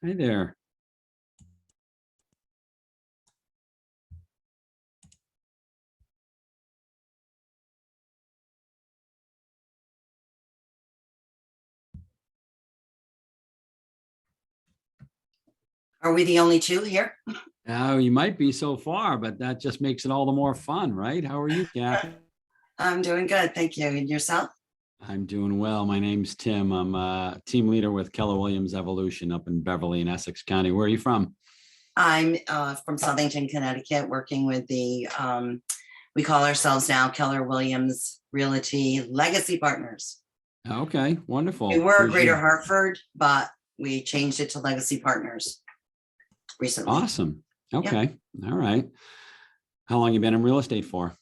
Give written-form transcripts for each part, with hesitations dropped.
Hi there. Are we the only two here? Oh, you might be so far, but that just makes it all the more fun, right? How are you, Kathy? I'm doing good, thank you. And yourself? I'm doing well. My name's Tim. I'm a team leader with Keller Williams Evolution up in Beverly in Essex County. Where are you from? I'm from Southington, Connecticut, working with the, we call ourselves now Keller Williams Realty Legacy Partners. Okay, wonderful. We were Who's Greater your- Hartford, but we changed it to Legacy Partners recently. Awesome. Okay. All right. How long you been in real estate for?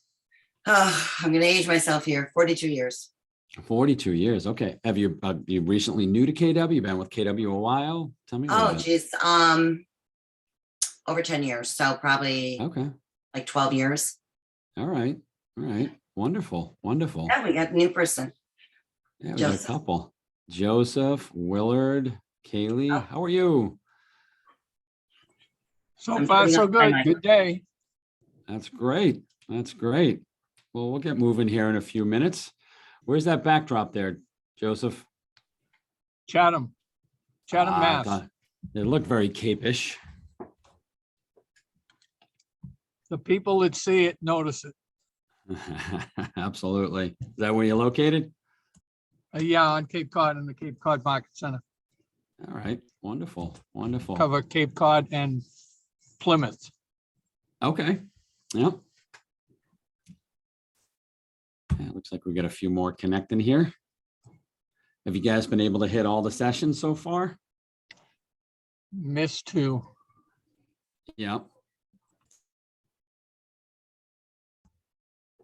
I'm going to age myself here, 42 years. 42 years. Okay. Have you recently new to KW? Been with KW a while? Tell me about Oh, it. geez. Over 10 years. So probably Okay. like 12 years. All right. All right. Wonderful. Wonderful. Yeah, we got a new person. Yeah, we got a Joseph. couple. Joseph, Willard, Kaylee. Oh. How are you? So I'm far, putting so up my good. mic. Good day. That's great. That's great. Well, we'll get moving here in a few minutes. Where's that backdrop there, Joseph? Chatham, Ah, Mass. It looked very Cape-ish. The people that see it notice it. Absolutely. Is that where you're located? Yeah, on Cape Cod in the Cape Cod Market Center. All right. Wonderful. Wonderful. Cover Cape Cod and Plymouth. Okay. Yep. Yeah, looks like we got a few more connecting here. Have you guys been able to hit all the sessions so far? Missed two. Yeah.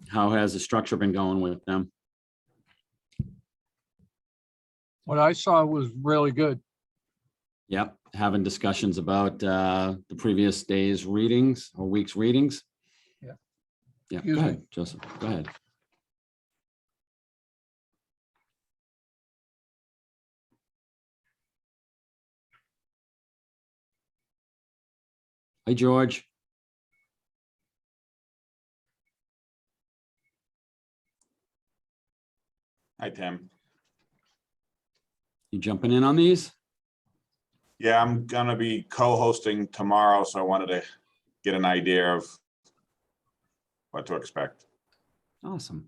How has the structure been going with them? What I saw was really good. Yep. Having discussions about the previous day's readings or week's readings. Yeah. Yeah. Excuse Go me. ahead, Joseph. Go ahead. Hi, George. Hi, Tim. You jumping in on these? Yeah, I'm gonna be co-hosting tomorrow, so I wanted to get an idea of what to expect. Awesome.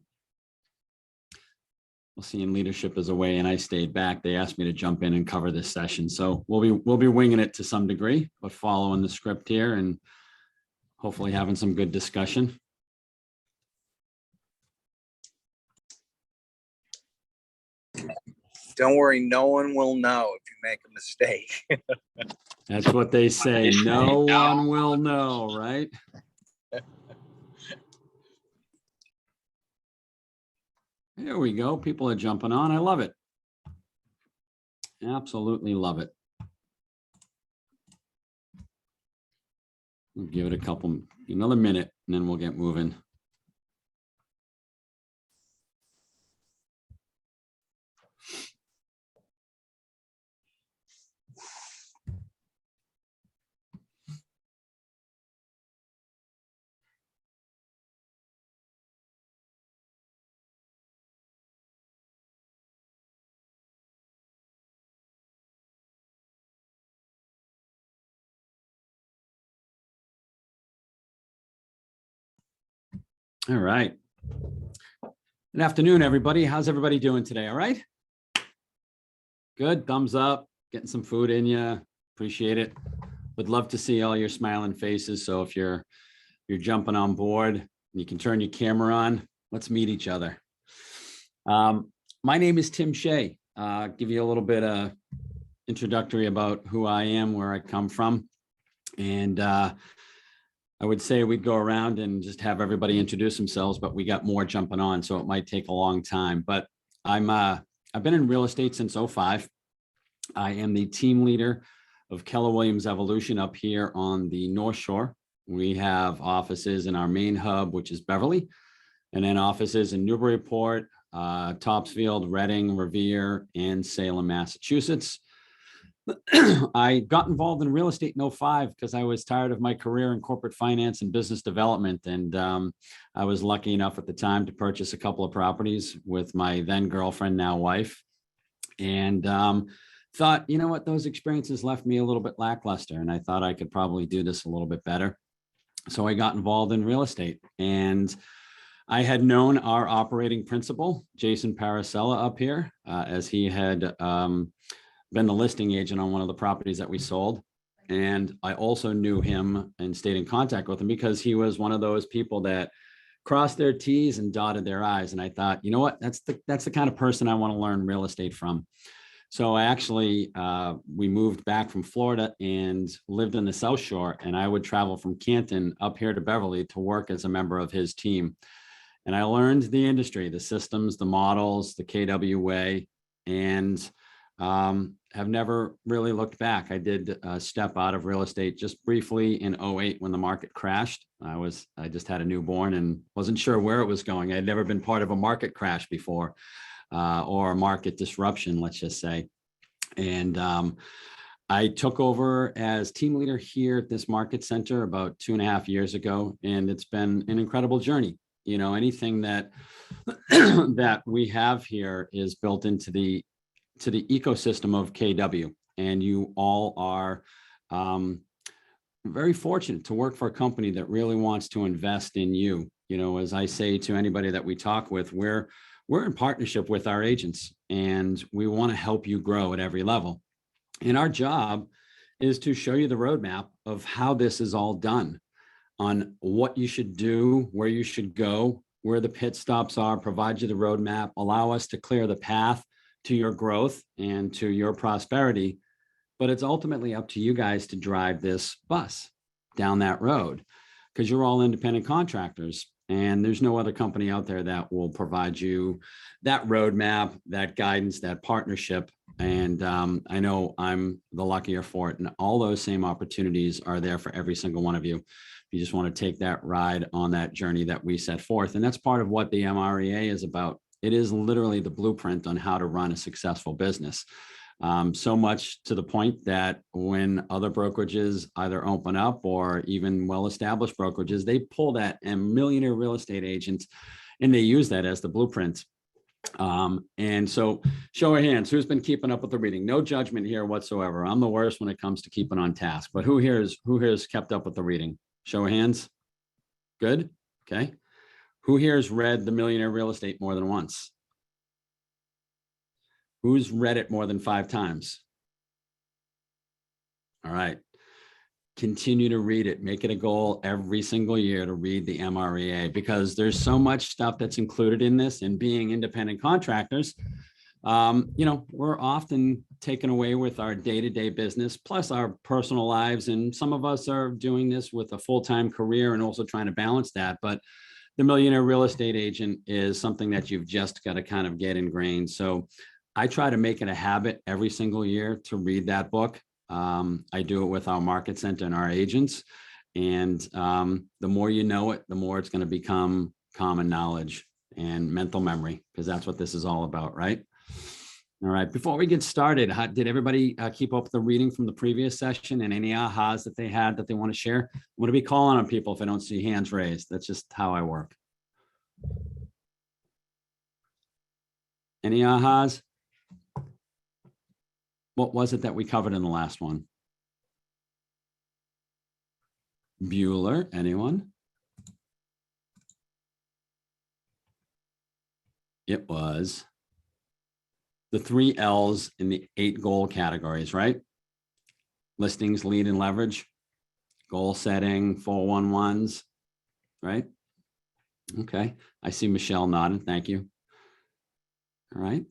Well, seeing leadership is away and I stayed back, they asked me to jump in and cover this session. So we'll be winging it to some degree, but following the script here and hopefully having some good discussion. Don't worry, no one will know if you make a mistake. That's what they say. No one will know, right? There we go. People are jumping on. I love it. Absolutely love it. We'll give it another minute, and then we'll get moving. All right. Good afternoon, everybody. How's everybody doing today? All right. Good. Thumbs up. Getting some food in you. Appreciate it. Would love to see all your smiling faces. So if you're jumping on board, you can turn your camera on. Let's meet each other. My name is Tim Shea. Give you a little bit of introductory about who I am, where I come from, and I would say we'd go around and just have everybody introduce themselves, but we got more jumping on, so it might take a long time. But I've been in real estate since 2005. I am the team leader of Keller Williams Evolution up here on the North Shore. We have offices in our main hub, which is Beverly, and then offices in Newburyport, Topsfield, Reading, Revere, and Salem, Massachusetts. I got involved in real estate in '05 because I was tired of my career in corporate finance and business development. And I was lucky enough at the time to purchase a couple of properties with my then girlfriend, now wife. And thought, you know what, those experiences left me a little bit lackluster. And I thought I could probably do this a little bit better. So I got involved in real estate. And I had known our operating principal, Jason Paracella, up here, as he had been the listing agent on one of the properties that we sold. And I also knew him and stayed in contact with him because he was one of those people that crossed their T's and dotted their I's. And I thought, you know what, that's the kind of person I want to learn real estate from. So I actually, we moved back from Florida and lived in the South Shore, and I would travel from Canton up here to Beverly to work as a member of his team. And I learned the industry, the systems, the models, the KW way, and have never really looked back. I did step out of real estate just briefly in '08 when the market crashed. I just had a newborn and wasn't sure where it was going. I'd never been part of a market crash before, or a market disruption, let's just say. And I took over as team leader here at this market center about 2.5 years ago, and it's been an incredible journey. You know, anything that that we have here is built into the ecosystem of KW, and you all are very fortunate to work for a company that really wants to invest in you. You know, as I say to anybody that we talk with, we're in partnership with our agents, and we want to help you grow at every level. And our job is to show you the roadmap of how this is all done, on what you should do, where you should go, where the pit stops are, provide you the roadmap, allow us to clear the path to your growth and to your prosperity. But it's ultimately up to you guys to drive this bus down that road, because you're all independent contractors, and there's no other company out there that will provide you that roadmap, that guidance, that partnership. And I know I'm the luckier for it. And all those same opportunities are there for every single one of you. You just want to take that ride on that journey that we set forth. And that's part of what the MREA is about. It is literally the blueprint on how to run a successful business. So much to the point that when other brokerages either open up, or even well-established brokerages, they pull that and millionaire real estate agents, and they use that as the blueprint. And so show of hands, who's been keeping up with the reading? No judgment here whatsoever. I'm the worst when it comes to keeping on task, but who here has kept up with the reading? Show of hands. Good. Okay. Who here has read The Millionaire Real Estate more than once? Who's read it more than 5 times? All right. Continue to read it. Make it a goal every single year to read the MREA, because there's so much stuff that's included in this. And being independent contractors, you know, we're often taken away with our day-to-day business, plus our personal lives. And some of us are doing this with a full-time career and also trying to balance that. But the Millionaire Real Estate Agent is something that you've just got to kind of get ingrained. So I try to make it a habit every single year to read that book. I do it with our market center and our agents. And the more you know it, the more it's going to become common knowledge and mental memory, because that's what this is all about, right? All right. Before we get started, did everybody keep up with the reading from the previous session, and any ahas that they had that they want to share? I'm going to be calling on people if I don't see hands raised. That's just how I work. Any ahas? What was it that we covered in the last one? Bueller, anyone? It was the 3 L's in the 8 goal categories, right? Listings, lead, and leverage, goal setting, 411s, right? Okay, I see Michelle nodding, thank you. All right.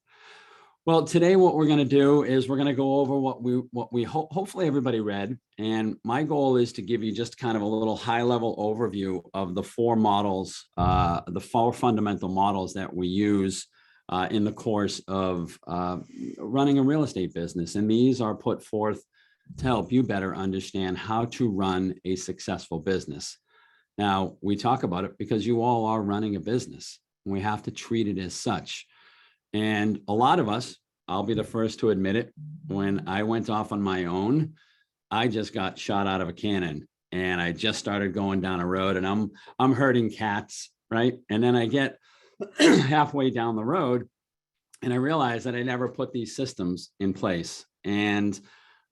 Well, today what we're going to do is we're going to go over what we hopefully everybody read. And my goal is to give you just kind of a little high level overview of the 4 models, the 4 fundamental models that we use in the course of running a real estate business. And these are put forth to help you better understand how to run a successful business. Now, we talk about it because you all are running a business, and we have to treat it as such. And a lot of us I'll be the first to admit it. When I went off on my own, I just got shot out of a cannon, and I just started going down a road, and I'm herding cats, right? And then I get halfway down the road and I realized that I never put these systems in place. And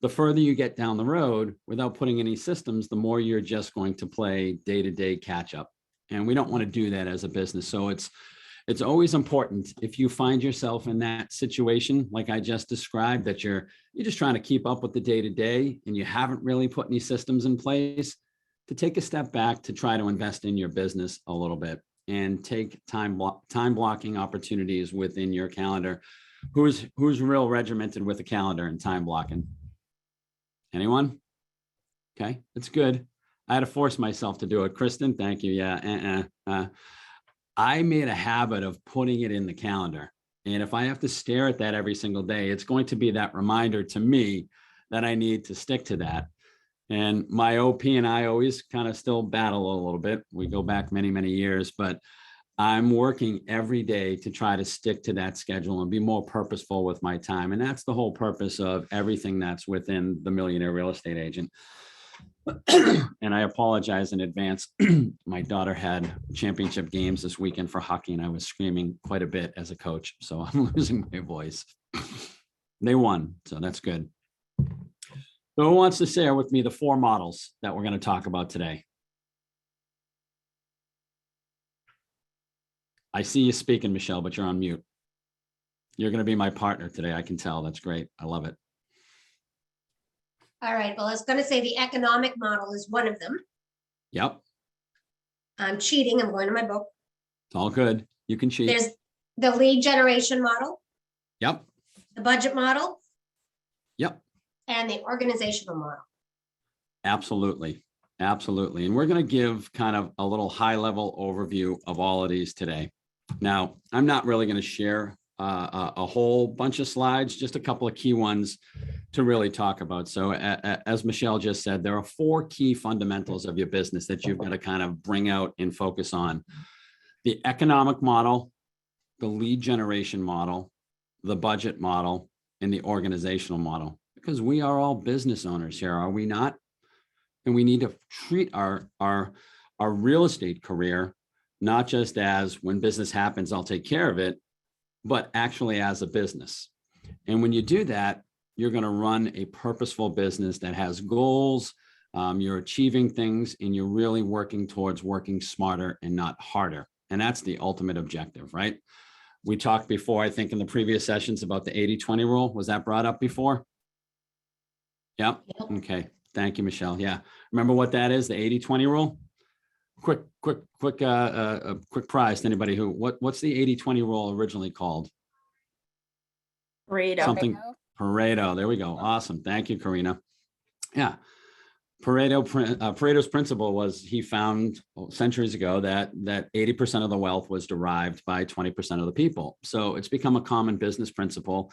the further you get down the road without putting any systems, the more you're just going to play day-to-day catch up. And we don't want to do that as a business. So it's always important, if you find yourself in that situation, like I just described, that you're just trying to keep up with the day-to-day and you haven't really put any systems in place, to take a step back to try to invest in your business a little bit and take time blocking opportunities within your calendar. Who's real regimented with a calendar and time blocking? Anyone? Okay, that's good. I had to force myself to do it. Kristen, thank you. Yeah. I made a habit of putting it in the calendar. And if I have to stare at that every single day, it's going to be that reminder to me that I need to stick to that. And my OP and I always kind of still battle a little bit. We go back many, many years, but I'm working every day to try to stick to that schedule and be more purposeful with my time. And that's the whole purpose of everything that's within the Millionaire Real Estate Agent. And I apologize in advance. My daughter had championship games this weekend for hockey, and I was screaming quite a bit as a coach. So I'm losing my voice. They won, so that's good. So who wants to share with me the 4 models that we're going to talk about today? I see you speaking, Michelle, but you're on mute. You're going to be my partner today. I can tell. That's great. I love it. All right, well, I was going to say the economic model is one of them. Yep. I'm cheating. I'm going to my book. It's all good. You can cheat. There's the lead generation model, Yep. the budget model, Yep. and the organizational model. Absolutely. Absolutely. And we're going to give kind of a little high level overview of all of these today. Now, I'm not really going to share a whole bunch of slides, just a couple of key ones to really talk about. So as Michelle just said, there are 4 key fundamentals of your business that you've got to kind of bring out and focus on: the economic model, the lead generation model, the budget model, and the organizational model. Because we are all business owners here, are we not? And we need to treat our real estate career not just as, when business happens, I'll take care of it, but actually as a business. And when you do that, you're going to run a purposeful business that has goals. You're achieving things, and you're really working towards working smarter and not harder. And that's the ultimate objective, right? We talked before, I think in the previous sessions, about the 80-20 rule. Was that brought up before? Yep. Okay. Thank you, Michelle. Yeah. Remember what that is, the 80-20 rule? Quick prize to anybody who, what's the 80-20 rule originally called? Pareto. Something Pareto. There we go. Awesome. Thank you, Karina. Yeah. Pareto's principle was, he found centuries ago that 80% of the wealth was derived by 20% of the people. So it's become a common business principle.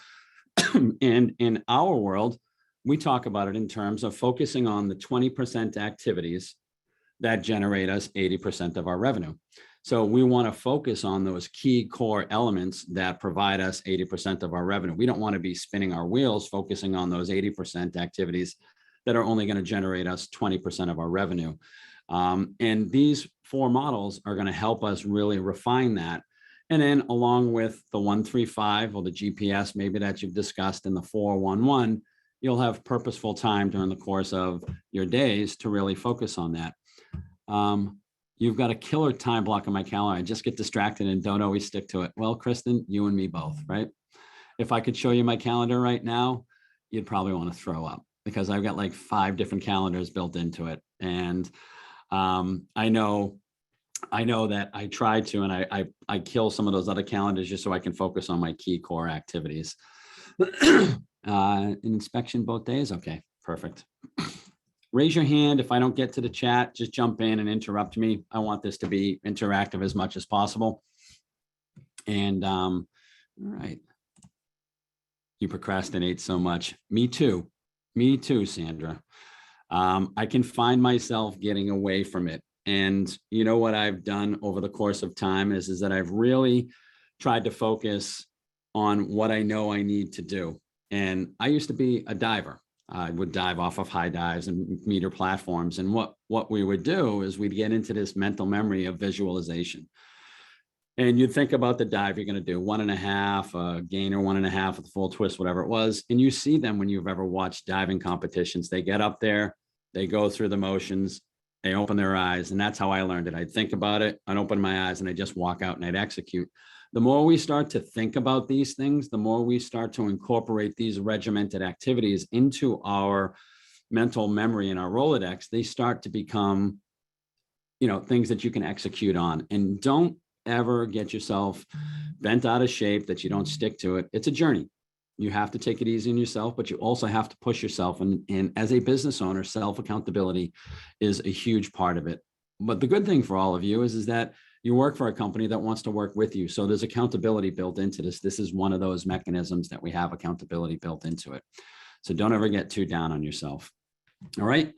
And in our world, we talk about it in terms of focusing on the 20% activities that generate us 80% of our revenue. So we want to focus on those key core elements that provide us 80% of our revenue. We don't want to be spinning our wheels focusing on those 80% activities that are only going to generate us 20% of our revenue. And these 4 models are going to help us really refine that. And then along with the 1-3-5 or the GPS, maybe that you've discussed, in the 4-1-1, you'll have purposeful time during the course of your days to really focus on that. You've got a killer time block on my calendar. I just get distracted and don't always stick to it. Well, Kristen, you and me both, right? If I could show you my calendar right now, you'd probably want to throw up, because I've got like 5 different calendars built into it. And I know that I try to, and I kill some of those other calendars just so I can focus on my key core activities. An inspection both days. Okay, perfect. Raise your hand. If I don't get to the chat, just jump in and interrupt me. I want this to be interactive as much as possible. And all right. You procrastinate so much. Me too. Me too, Sandra. I can find myself getting away from it. And you know what I've done over the course of time is that I've really tried to focus on what I know I need to do. And I used to be a diver. I would dive off of high dives and meter platforms. And what we would do is we'd get into this mental memory of visualization. And you'd think about the dive you're going to do, 1.5, a gainer, 1.5 with a full twist, whatever it was. And you see them when you've ever watched diving competitions. They get up there, they go through the motions, they open their eyes. And that's how I learned it. I'd think about it, I'd open my eyes, and I'd just walk out and I'd execute. The more we start to think about these things, the more we start to incorporate these regimented activities into our mental memory and our Rolodex, they start to become, things that you can execute on. And don't ever get yourself bent out of shape that you don't stick to it. It's a journey. You have to take it easy on yourself, but you also have to push yourself. And as a business owner, self-accountability is a huge part of it. But the good thing for all of you is that you work for a company that wants to work with you. So there's accountability built into this. This is one of those mechanisms that we have accountability built into it. So don't ever get too down on yourself. All right.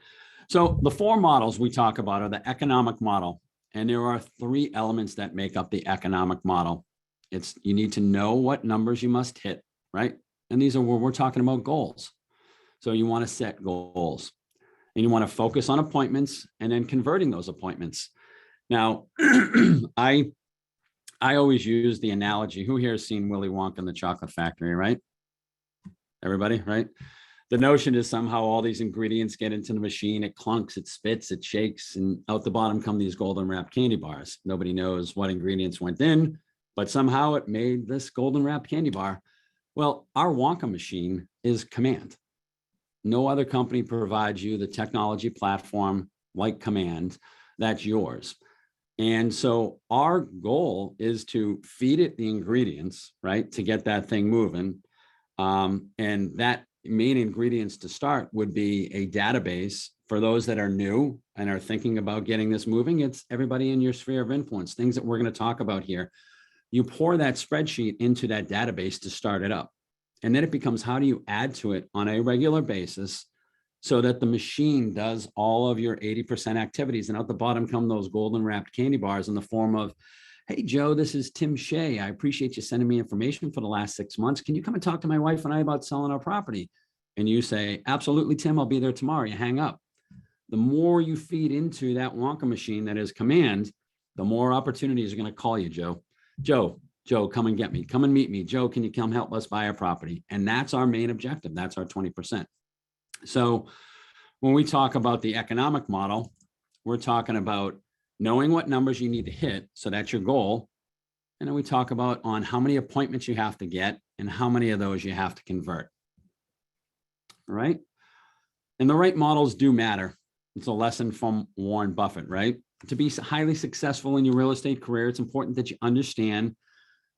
So the 4 models we talk about are the economic model. And there are 3 elements that make up the economic model. You need to know what numbers you must hit, right? And these are where we're talking about goals. So you want to set goals and you want to focus on appointments and then converting those appointments. Now, I always use the analogy. Who here has seen Willy Wonka and the Chocolate Factory, right? Everybody, right? The notion is somehow all these ingredients get into the machine, it clunks, it spits, it shakes, and out the bottom come these golden wrapped candy bars. Nobody knows what ingredients went in, but somehow it made this golden wrapped candy bar. Well, our Wonka machine is command. No other company provides you the technology platform like Command. That's yours. And so our goal is to feed it the ingredients, right, to get that thing moving. And that main ingredients to start would be a database for those that are new and are thinking about getting this moving. It's everybody in your sphere of influence, things that we're going to talk about here. You pour that spreadsheet into that database to start it up. And then it becomes, how do you add to it on a regular basis so that the machine does all of your 80% activities? And out the bottom come those golden wrapped candy bars in the form of, hey, Joe, this is Tim Shea. I appreciate you sending me information for the last 6 months. Can you come and talk to my wife and I about selling our property? And you say, absolutely, Tim, I'll be there tomorrow. You hang up. The more you feed into that Wonka machine that is Command, the more opportunities are going to call you, Joe. Joe, come and get me. Come and meet me. Joe, can you come help us buy our property? And that's our main objective. That's our 20%. So when we talk about the economic model, we're talking about knowing what numbers you need to hit. So that's your goal. And then we talk about on how many appointments you have to get and how many of those you have to convert. All right. And the right models do matter. It's a lesson from Warren Buffett, right? To be highly successful in your real estate career, it's important that you understand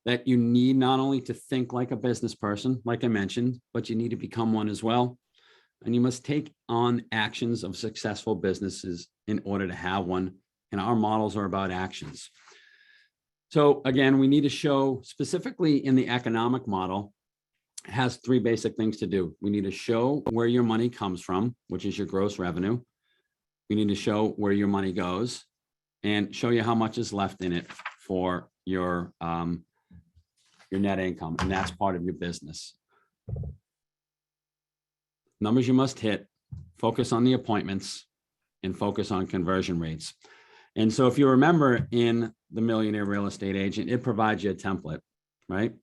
that you need not only to think like a business person, like I mentioned, but you need to become one as well. And you must take on actions of successful businesses in order to have one. And our models are about actions. So again, we need to show specifically in the economic model, it has 3 basic things to do. We need to show where your money comes from, which is your gross revenue. We need to show where your money goes and show you how much is left in it for your net income. And that's part of your business. Numbers you must hit, focus on the appointments, and focus on conversion rates. And so if you remember in the Millionaire Real Estate Agent, it provides you a template, right?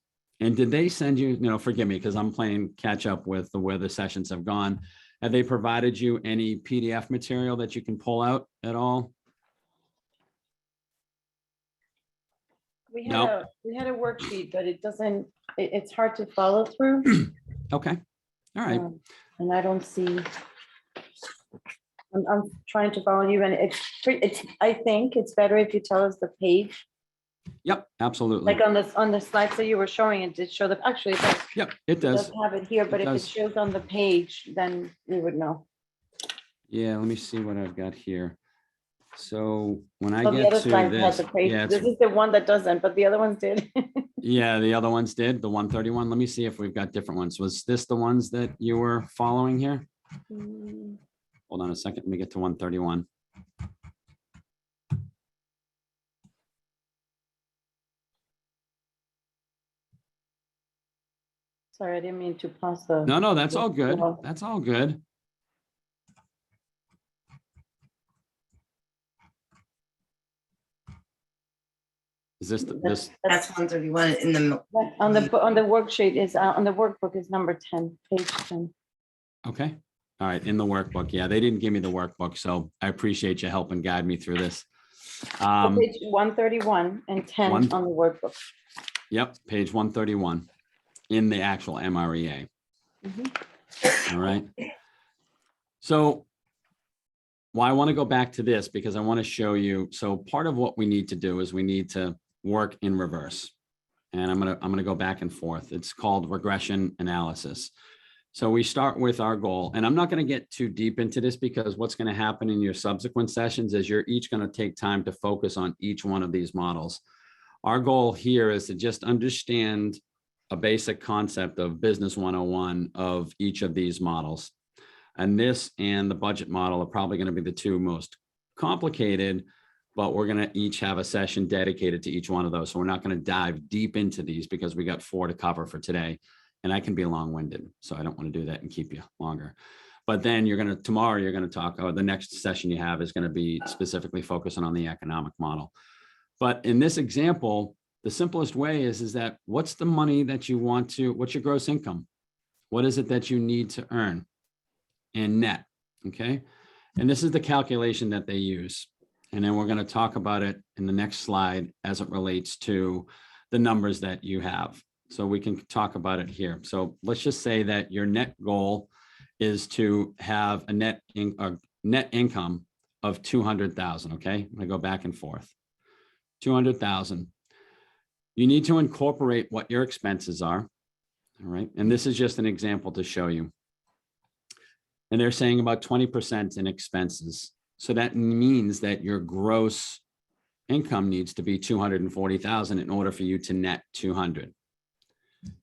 And did they send you, forgive me, because I'm playing catch up with where the sessions have gone. Have they provided you any PDF material that you can pull out at all? We No. had a worksheet, but it's hard to follow through. Okay. All right. And I don't see, I'm trying to follow you, and I think it's better if you tell us the page, Yep, absolutely. like on the slides that you were showing, it did show actually it does. Yep, it does. Have it here, but It if does. it shows on the page, then we would know. Yeah, let me see what I've got here. So when I So the get other to slide has this, the page. yeah, This is the one that doesn't, but the other ones did. yeah, the other ones did, the 131. Let me see if we've got different ones. Was this the ones that you were following here? Hold on a second. Let me get to 131. Sorry, I didn't mean to pass the. No, that's all good. Well- That's all good. Is this, this, That's 131 in the, On the worksheet is, on the workbook is number 10, page 10. okay. All right, in the workbook. Yeah, they didn't give me the workbook, so I appreciate you helping guide me through this. Page 131 and 10 one- on the workbook. Yep, page 131 in the actual MREA. All right. So why I want to go back to this because I want to show you. So part of what we need to do is we need to work in reverse. And I'm gonna go back and forth. It's called regression analysis. So we start with our goal, and I'm not going to get too deep into this because what's going to happen in your subsequent sessions is you're each going to take time to focus on each one of these models. Our goal here is to just understand a basic concept of business 101 of each of these models. And this and the budget model are probably going to be the two most complicated, but we're going to each have a session dedicated to each one of those. So we're not going to dive deep into these because we got 4 to cover for today. And I can be long-winded, so I don't want to do that and keep you longer. But then tomorrow you're going to talk, or the next session you have is going to be specifically focusing on the economic model. But in this example, the simplest way is that what's the money that you want to, what's your gross income? What is it that you need to earn in net? Okay. And this is the calculation that they use. And then we're going to talk about it in the next slide as it relates to the numbers that you have. So we can talk about it here. So let's just say that your net goal is to have a net income of 200,000. Okay. I'm going to go back and forth. 200,000. You need to incorporate what your expenses are. All right. And this is just an example to show you. And they're saying about 20% in expenses. So that means that your gross income needs to be 240,000 in order for you to net 200.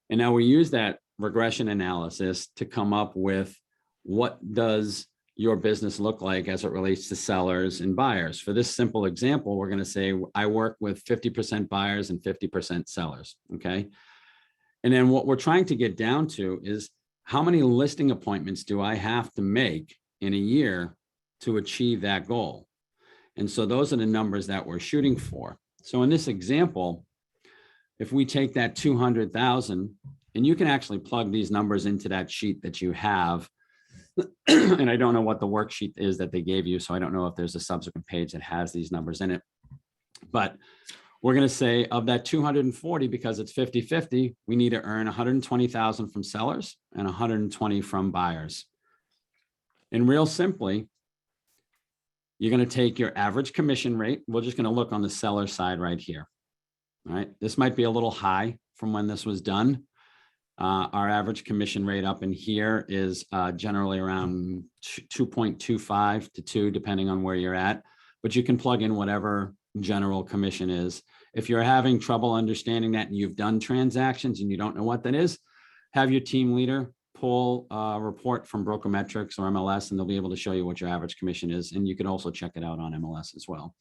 And now we use that regression analysis to come up with what does your business look like as it relates to sellers and buyers. For this simple example, we're going to say I work with 50% buyers and 50% sellers. Okay. And then what we're trying to get down to is how many listing appointments do I have to make in a year to achieve that goal? And so those are the numbers that we're shooting for. So in this example, if we take that 200,000, and you can actually plug these numbers into that sheet that you have. And I don't know what the worksheet is that they gave you. So I don't know if there's a subsequent page that has these numbers in it. But we're going to say of that 240, because it's 50-50, we need to earn 120,000 from sellers and 120 from buyers. And real simply, you're going to take your average commission rate. We're just going to look on the seller side right here. All right. This might be a little high from when this was done. Our average commission rate up in here is generally around 2.25 to 2, depending on where you're at. But you can plug in whatever general commission is. If you're having trouble understanding that and you've done transactions and you don't know what that is, have your team leader pull a report from Brokermetrics or MLS, and they'll be able to show you what your average commission is. And you can also check it out on MLS as well.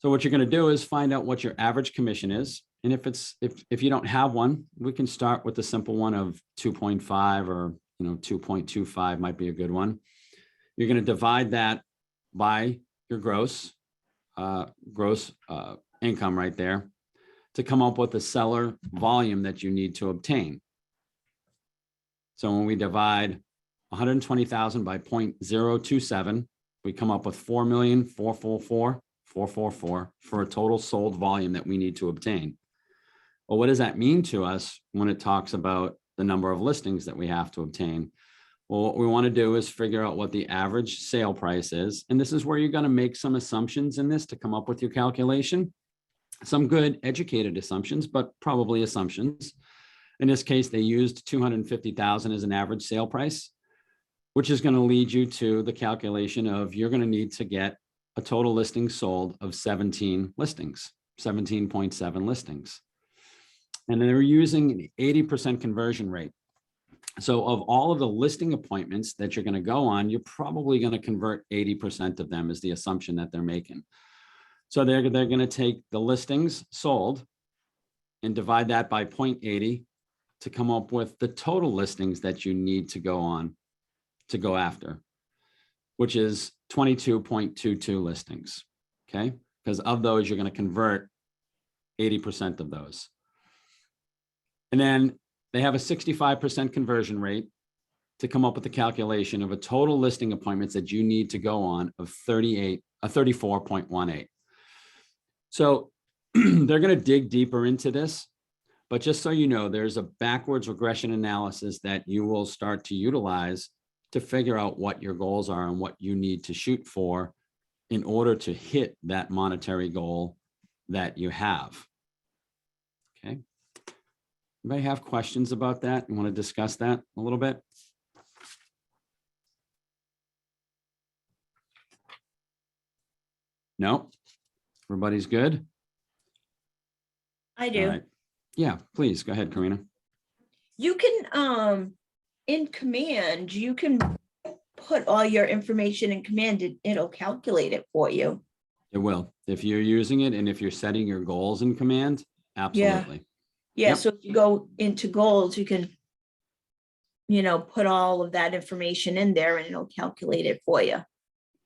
So what you're going to do is find out what your average commission is. And if you don't have one, we can start with the simple one of 2.5 or 2.25 might be a good one. You're going to divide that by your gross income right there to come up with the seller volume that you need to obtain. So when we divide 120,000 by 0.027, we come up with 4,444,444 for a total sold volume that we need to obtain. Well, what does that mean to us when it talks about the number of listings that we have to obtain? Well, what we want to do is figure out what the average sale price is. And this is where you're going to make some assumptions in this to come up with your calculation. Some good educated assumptions, but probably assumptions. In this case, they used 250,000 as an average sale price, which is going to lead you to the calculation of you're going to need to get a total listings sold of 17 listings, 17.7 listings. And they're using an 80% conversion rate. So of all of the listing appointments that you're going to go on, you're probably going to convert 80% of them is the assumption that they're making. So they're going to take the listings sold and divide that by 0.80 to come up with the total listings that you need to go after, which is 22.22 listings. Okay. Because of those, you're going to convert 80% of those. And then they have a 65% conversion rate to come up with the calculation of a total listing appointments that you need to go on of 34.18. So they're going to dig deeper into this, but just so you know, there's a backwards regression analysis that you will start to utilize to figure out what your goals are and what you need to shoot for in order to hit that monetary goal that you have. Okay. Anybody have questions about that? You want to discuss that a little bit? No? Everybody's good? I All do. right. Yeah, please go ahead, Karina. You can, in command, you can put all your information in command, it'll calculate it for you. It will. If you're using it and if you're setting your goals in command, absolutely. Yeah, Yep. so if you go into goals, you can, put all of that information in there and it'll calculate it for you.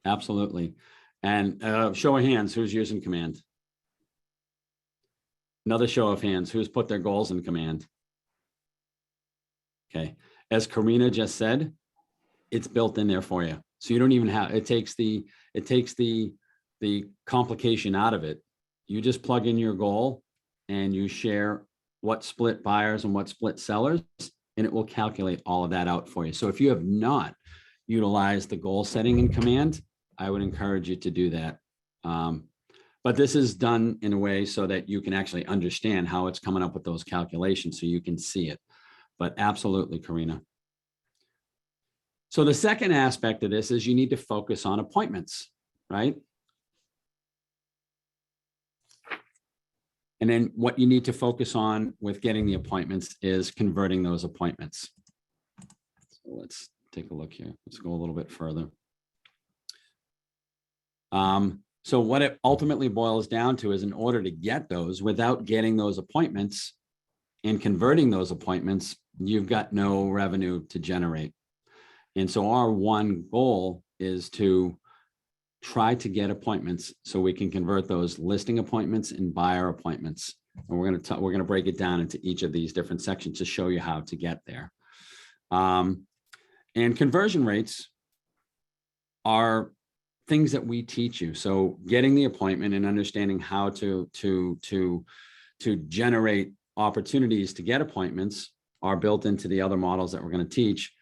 Absolutely. And show of hands, who's using command? Another show of hands, who's put their goals in command? Okay. As Karina just said, it's built in there for you. So you don't even have, it takes the complication out of it. You just plug in your goal and you share what split buyers and what split sellers, and it will calculate all of that out for you. So if you have not utilized the goal setting in command, I would encourage you to do that. But this is done in a way so that you can actually understand how it's coming up with those calculations so you can see it. But absolutely, Karina. So the second aspect of this is you need to focus on appointments, right? And then what you need to focus on with getting the appointments is converting those appointments. So let's take a look here. Let's go a little bit further. So what it ultimately boils down to is in order to get those, without getting those appointments and converting those appointments, you've got no revenue to generate. And so our one goal is to try to get appointments so we can convert those listing appointments and buyer appointments. And we're going to break it down into each of these different sections to show you how to get there. And conversion rates are things that we teach you. So getting the appointment and understanding how to generate opportunities to get appointments are built into the other models that we're going to teach.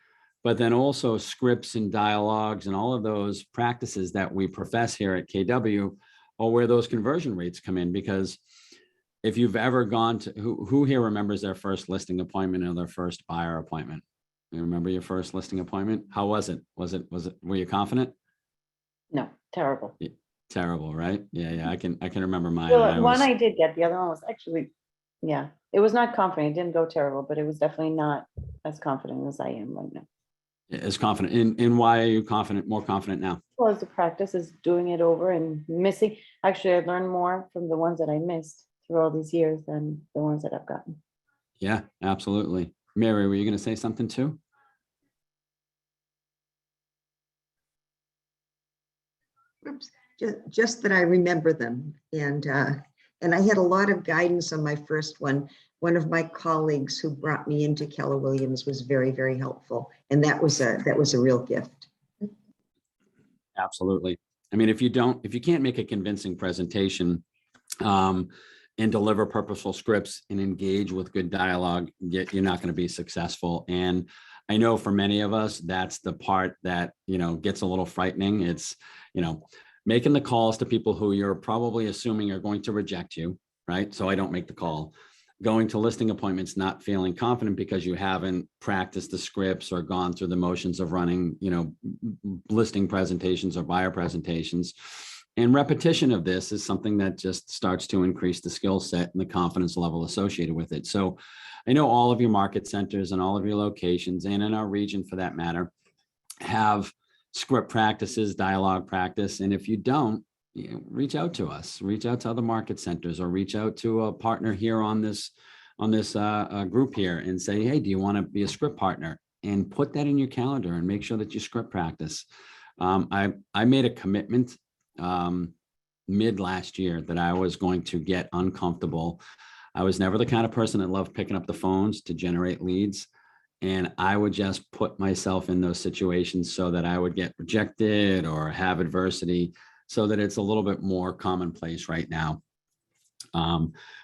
But then also scripts and dialogues and all of those practices that we profess here at KW are where those conversion rates come in. Because if you've ever gone to, who here remembers their first listing appointment or their first buyer appointment? You remember your first listing appointment? How was it? Were you confident? No, terrible. Terrible, right? Yeah. I can remember mine. Well, one I did get, the other one was actually, yeah, it was not confident. It didn't go terrible, but it was definitely not as confident as I am right now. As confident. In why are you more confident now? Well, as the practice is doing it over and missing. Actually, I learned more from the ones that I missed through all these years than the ones that I've gotten. Yeah, absolutely. Mary, were you going to say something too? Oops, just that I remember them. And I had a lot of guidance on my first one. One of my colleagues who brought me into Keller Williams was very, very helpful. And that was a real gift. Absolutely. I mean, if you can't make a convincing presentation and deliver purposeful scripts and engage with good dialogue, you're not going to be successful. And I know for many of us, that's the part that, gets a little frightening. It's, making the calls to people who you're probably assuming are going to reject you, right? So I don't make the call. Going to listing appointments, not feeling confident because you haven't practiced the scripts or gone through the motions of running, listing presentations or buyer presentations. And repetition of this is something that just starts to increase the skill set and the confidence level associated with it. So I know all of your market centers and all of your locations, and in our region for that matter, have script practices, dialogue practice. And if you don't, reach out to us, reach out to other market centers, or reach out to a partner here on this on this group here and say, hey, do you want to be a script partner? And put that in your calendar and make sure that you script practice. I made a commitment mid last year that I was going to get uncomfortable. I was never the kind of person that loved picking up the phones to generate leads. And I would just put myself in those situations so that I would get rejected or have adversity, so that it's a little bit more commonplace right now.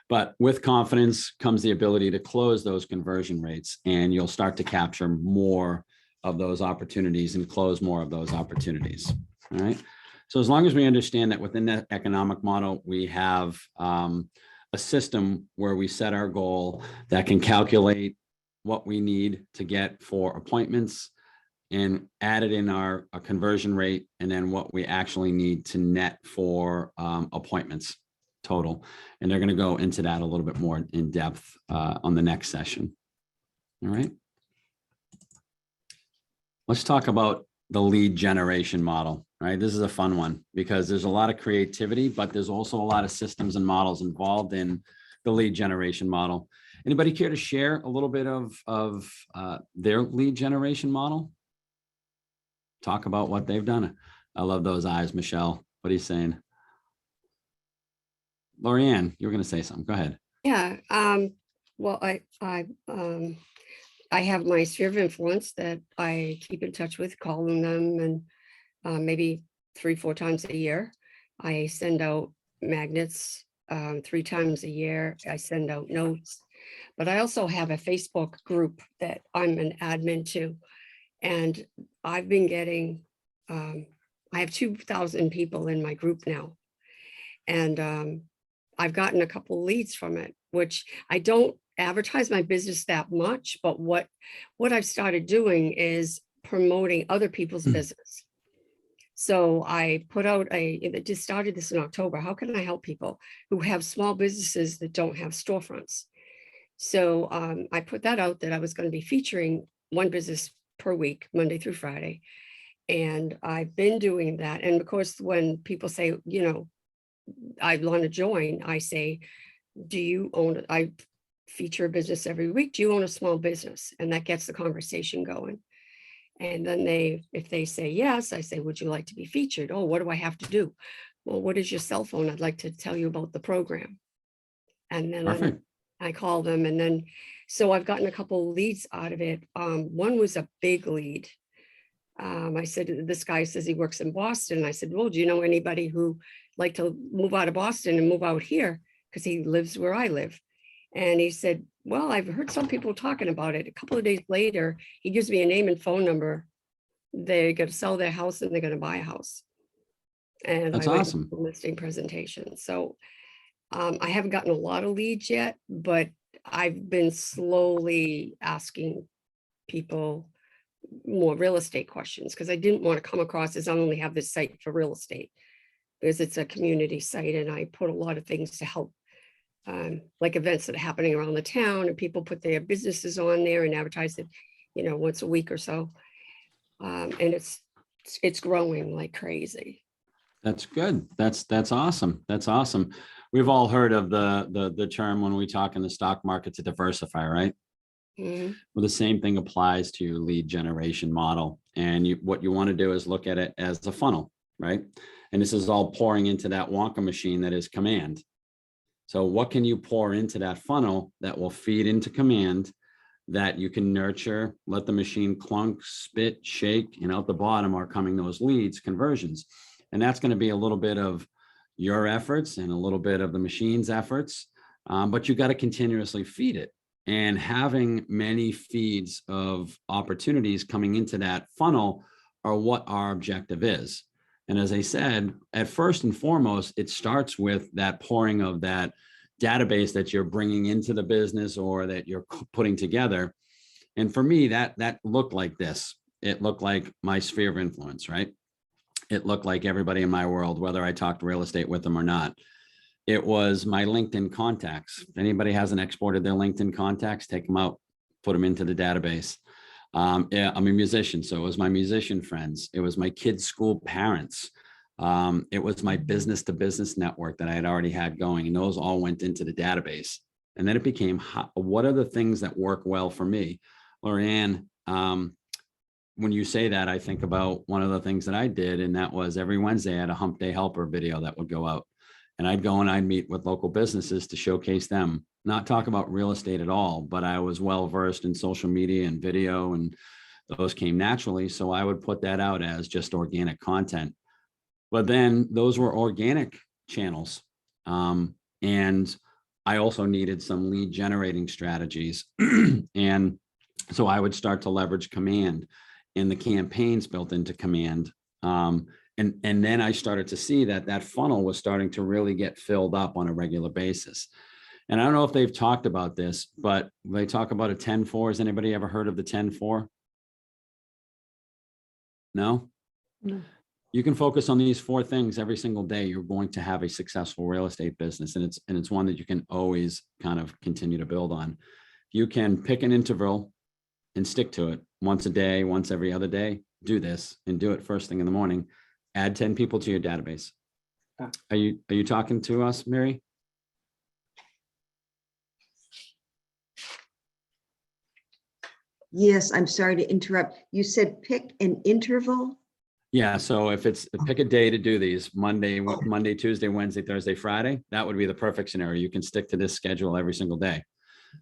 But with confidence comes the ability to close those conversion rates, and you'll start to capture more of those opportunities and close more of those opportunities. All right. So as long as we understand that within that economic model, we have a system where we set our goal that can calculate what we need to get for appointments and add it in our conversion rate, and then what we actually need to net for appointments total. And they're going to go into that a little bit more in depth on the next session. All right. Let's talk about the lead generation model, right? This is a fun one because there's a lot of creativity, but there's also a lot of systems and models involved in the lead generation model. Anybody care to share a little bit of their lead generation model? Talk about what they've done. I love those eyes, Michelle. What are you saying? Lorianne, you were going to say something. Go ahead. Yeah. Well, I have my sphere of influence that I keep in touch with, calling them, and maybe 3-4 times a year. I send out magnets 3 times a year. I send out notes, but I also have a Facebook group that I'm an admin to, and I've been getting, I have 2,000 people in my group now, and I've gotten a couple leads from it, which I don't advertise my business that much, but what I've started doing is promoting other people's business. So I put out it just started this in October. How can I help people who have small businesses that don't have storefronts? So I put that out that I was going to be featuring one business per week, Monday through Friday. And I've been doing that. And of course, when people say, you know, I want to join, I say, do you own it? I feature a business every week. Do you own a small business? And that gets the conversation going. And then if they say yes, I say, would you like to be featured? Oh, what do I have to do? Well, what is your cell phone? I'd like to tell you about the program. And then I call them. And then, so I've gotten a couple leads out of it. One was a big lead. I said, this guy says he works in Boston. I said, well, do you know anybody who like to move out of Boston and move out here? Because he lives where I live. And he said, well, I've heard some people talking about it. A couple of days later, he gives me a name and phone number. They're going to sell their house and they're going to buy a house. And that's awesome. Listing presentation. So I haven't gotten a lot of leads yet, but I've been slowly asking people more real estate questions, because I didn't want to come across as I only have this site for real estate, because it's a community site and I put a lot of things to help, like events that are happening around the town, and people put their businesses on there and advertise it, you know, once a week or so. And it's growing like crazy. That's good. That's awesome. That's awesome. We've all heard of the term when we talk in the stock market to diversify, right? Mm-hmm. Well, the same thing applies to your lead generation model. And what you want to do is look at it as a funnel, right? And this is all pouring into that Wonka machine that is command. So what can you pour into that funnel that will feed into command, that you can nurture, let the machine clunk, spit, shake, and out the bottom are coming those leads, conversions. And that's going to be a little bit of your efforts and a little bit of the machine's efforts, but you got to continuously feed it. And having many feeds of opportunities coming into that funnel are what our objective is. And as I said, at first and foremost, it starts with that pouring of that database that you're bringing into the business or that you're putting together. And for me, that looked like this. It looked like my sphere of influence, right? It looked like everybody in my world, whether I talked real estate with them or not. It was my LinkedIn contacts. If anybody hasn't exported their LinkedIn contacts, take them out, put them into the database. Yeah, I'm a musician, so it was my musician friends. It was my kids' school parents. It was my business to business network that I had already had going, and those all went into the database. And then it became, what are the things that work well for me? Lorianne, when you say that, I think about one of the things that I did, and that was every Wednesday I had a hump day helper video that would go out. And I'd go and I'd meet with local businesses to showcase them, not talk about real estate at all, but I was well versed in social media and video, and those came naturally. So I would put that out as just organic content. But then those were organic channels. And I also needed some lead generating strategies. And so I would start to leverage Command and the campaigns built into Command. And then I started to see that that funnel was starting to really get filled up on a regular basis. And I don't know if they've talked about this, but they talk about a 10-4. Has anybody ever heard of the 10-4? No? No. You can focus on these 4 things every single day. You're going to have a successful real estate business. And it's one that you can always kind of continue to build on. You can pick an interval and stick to it once a day, once every other day. Do this and do it first thing in the morning. Add 10 people to your database. Are you talking to us, Mary? Yes, I'm sorry to interrupt. You said pick an interval? Yeah, so if it's pick a day to do these, Monday, Tuesday, Wednesday, Thursday, Friday, that would be the perfect scenario. You can stick to this schedule every single day.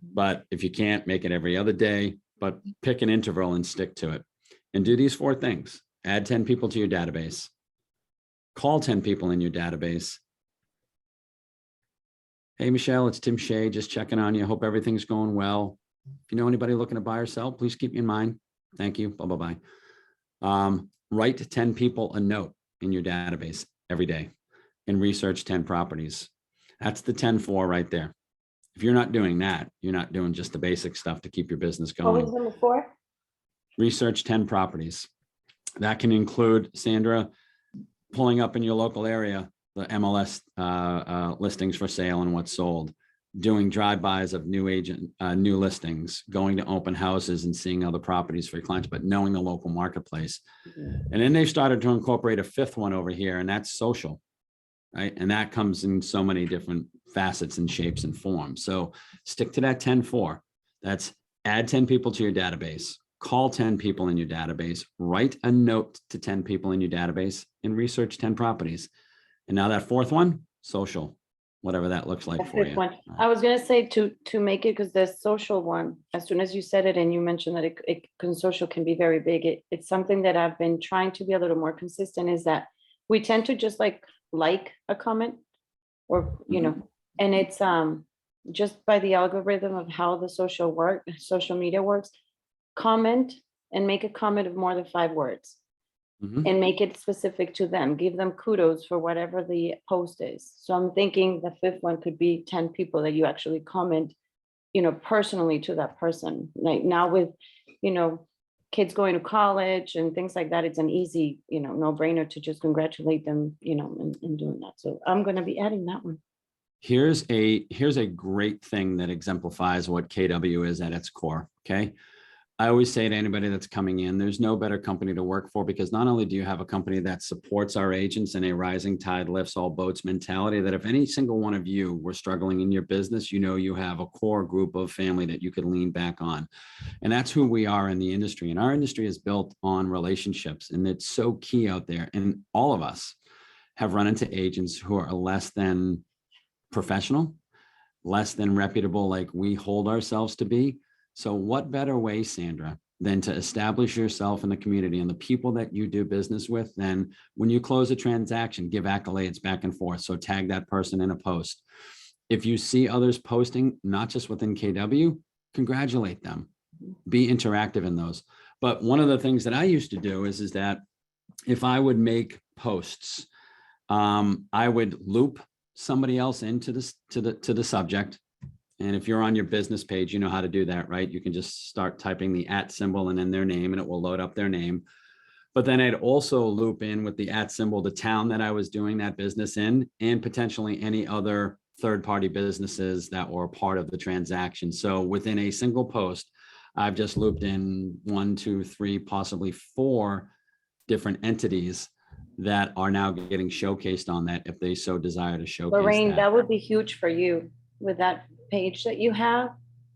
But if you can't, make it every other day, but pick an interval and stick to it. And do these 4 things. Add 10 people to your database. Call 10 people in your database. Hey, Michelle, it's Tim Shea, just checking on you. Hope everything's going well. If you know anybody looking to buy or sell, please keep me in mind. Thank you. Bye, bye, bye. Write 10 people a note in your database every day and research 10 properties. That's the 10-4 right there. If you're not doing that, you're not doing just the basic stuff to keep your business What going. was number 4? Research 10 properties. That can include, Sandra, pulling up in your local area, the MLS listings for sale and what's sold, doing drive-bys of new listings, going to open houses and seeing other properties for your clients, but knowing the local marketplace. And then they've started to incorporate a 5th one over here, and that's social, right? And that comes in so many different facets and shapes and forms. So stick to that 10-4. That's add 10 people to your database, call 10 people in your database, write a note to 10 people in your database, and research 10 properties. And now that 4th one, social, whatever that looks like The for 5th you. one. I was gonna say to make it, because the social one, as soon as you said it and you mentioned that social can be very big, it's something that I've been trying to be a little more consistent, is that we tend to just like a comment, or and it's just by the algorithm of how the social media works. Comment and make a comment of more than 5 words. And make it specific to them, give them kudos for whatever the post is. So I'm thinking the 5th one could be 10 people that you actually comment, personally to that person. Like now with, kids going to college and things like that, it's an easy, no brainer to just congratulate them, in doing that. So I'm going to be adding that one. Here's a great thing that exemplifies what KW is at its core. Okay. I always say to anybody that's coming in, there's no better company to work for, because not only do you have a company that supports our agents in a rising tide lifts all boats mentality, that if any single one of you were struggling in your business, you have a core group of family that you could lean back on. And that's who we are in the industry. And our industry is built on relationships, and it's so key out there. And all of us have run into agents who are less than professional, less than reputable, like we hold ourselves to be. So what better way, Sandra, than to establish yourself in the community and the people that you do business with, than when you close a transaction, give accolades back and forth. So tag that person in a post. If you see others posting, not just within KW, congratulate them. Be interactive in those. But one of the things that I used to do is that if I would make posts, I would loop somebody else into this to the subject. And if you're on your business page, you know how to do that, right? You can just start typing the @ symbol and then their name, and it will load up their name. But then I'd also loop in with the @ symbol, the town that I was doing that business in, and potentially any other third-party businesses that were part of the transaction. So within a single post, I've just looped in 1, 2, 3, possibly 4 different entities that are now getting showcased on that, if they so desire to showcase Lorraine, that. that would be huge for you with that page that you have.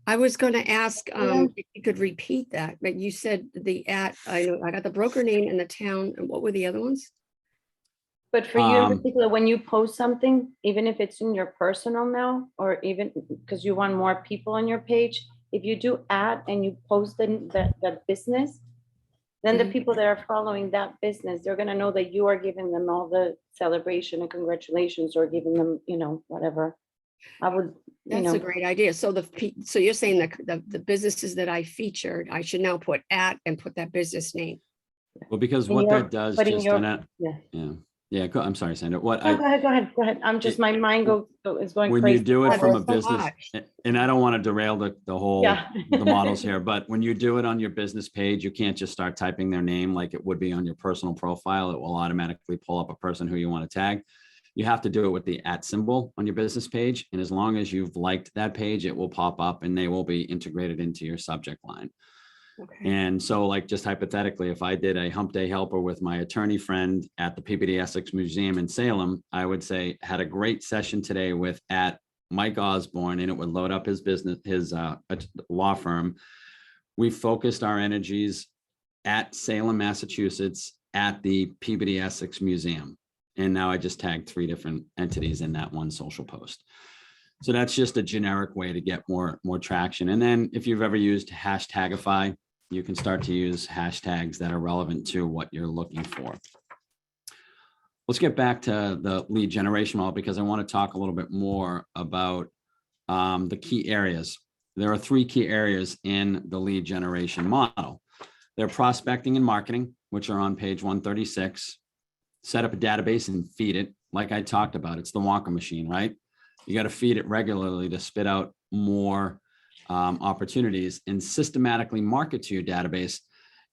I was gonna ask, Yeah. if you could repeat that, but you said I know, I got the broker name and the town, and what were the other ones? But for you in Um, particular, when you post something, even if it's in your personal now, or even because you want more people on your page, if you do ad and you post in that business, then the Mhm. people that are following that business, they're gonna know that you are giving them all the celebration and congratulations, or giving them, whatever. I would, That's a great idea. So so you're saying that the businesses that I featured, I should now put at and put that business name. Well, because in what your- that does but in just, your- and I- yeah. yeah, I'm sorry, Sandra. What No, go ahead. I'm just, my mind is going when crazy. you do it Oh, from a there's so business, much. and I don't want to derail the whole, Yeah. the models here, but when you do it on your business page, you can't just start typing their name like it would be on your personal profile. It will automatically pull up a person who you want to tag. You have to do it with the @ symbol on your business page. And as long as you've liked that page, it will pop up and they will be integrated into your subject line. Okay. And so, like, just hypothetically, if I did a hump day helper with my attorney friend at the PBD Essex Museum in Salem, I would say had a great session today with @Mike Osborne, and it would load up his business, his law firm. We focused our energies at Salem, Massachusetts, at the PBD Essex Museum. And now I just tagged 3 different entities in that one social post. So that's just a generic way to get more traction. And then if you've ever used Hashtagify, you can start to use hashtags that are relevant to what you're looking for. Let's get back to the lead generation model, because I want to talk a little bit more about the key areas. There are 3 key areas in the lead generation model. They're prospecting and marketing, which are on page 136. Set up a database and feed it. Like I talked about, it's the Wonka machine, right? You got to feed it regularly to spit out more opportunities and systematically market to your database.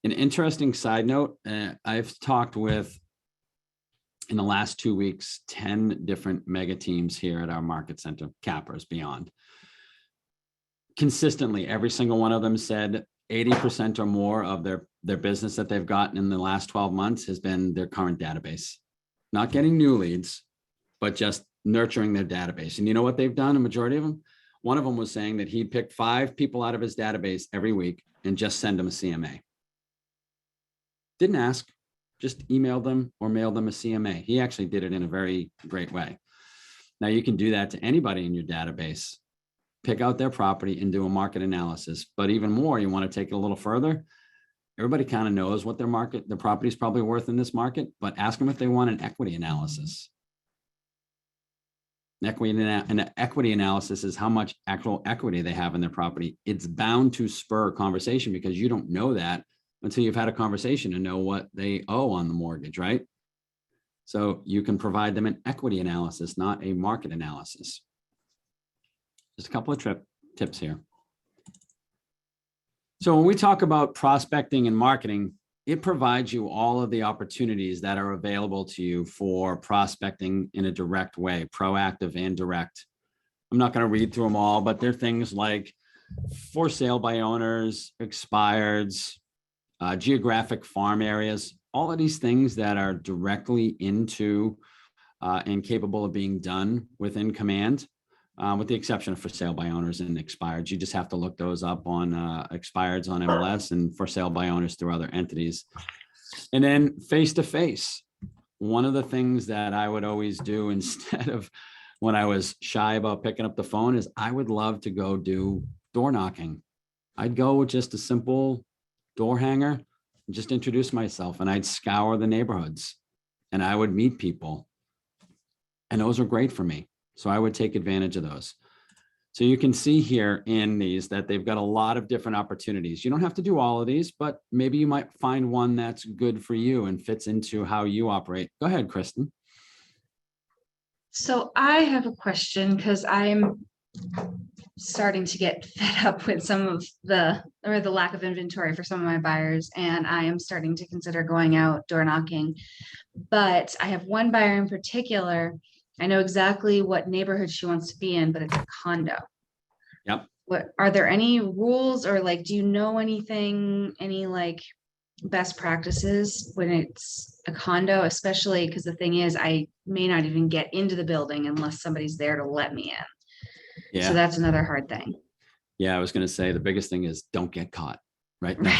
An interesting side note, I've talked with, in the last 2 weeks, 10 different mega teams here at our market center, Cappers Beyond. Consistently, every single one of them said 80% or more of their business that they've gotten in the last 12 months has been their current database. Not getting new leads, but just nurturing their database. And you know what they've done, a majority of them? One of them was saying that he'd pick 5 people out of his database every week and just send them a CMA. Didn't ask, just emailed them or mailed them a CMA. He actually did it in a very great way. Now you can do that to anybody in your database. Pick out their property and do a market analysis. But even more, you want to take it a little further. Everybody kind of knows what their property is probably worth in this market, but ask them if they want an equity analysis. An equity analysis is how much actual equity they have in their property. It's bound to spur a conversation, because you don't know that until you've had a conversation to know what they owe on the mortgage, right? So you can provide them an equity analysis, not a market analysis. Just a couple of tips here. So when we talk about prospecting and marketing, it provides you all of the opportunities that are available to you for prospecting in a direct way, proactive and direct. I'm not going to read through them all, but they're things like for sale by owners, expireds, geographic farm areas, all of these things that are directly into and capable of being done within Command. With the exception of for sale by owners and expireds. You just have to look those up on expireds on MLS and for sale by owners through other entities. And then face-to-face. One of the things that I would always do instead of when I was shy about picking up the phone is I would love to go do door knocking. I'd go with just a simple door hanger and just introduce myself, and I'd scour the neighborhoods and I would meet people. And those are great for me. So I would take advantage of those. So you can see here in these that they've got a lot of different opportunities. You don't have to do all of these, but maybe you might find one that's good for you and fits into how you operate. Go ahead, Kristen. So I have a question, because I'm starting to get fed up with some of the lack of inventory for some of my buyers, and I am starting to consider going out door knocking. But I have one buyer in particular. I know exactly what neighborhood she wants to be in, but it's a condo. Yep. What are there any rules, or like, do you know anything, any like best practices when it's a condo, especially because the thing is, I may not even get into the building unless somebody's there to let me in. Yeah. So that's another hard thing. Yeah, I was going to say the biggest thing is don't get caught, right? No,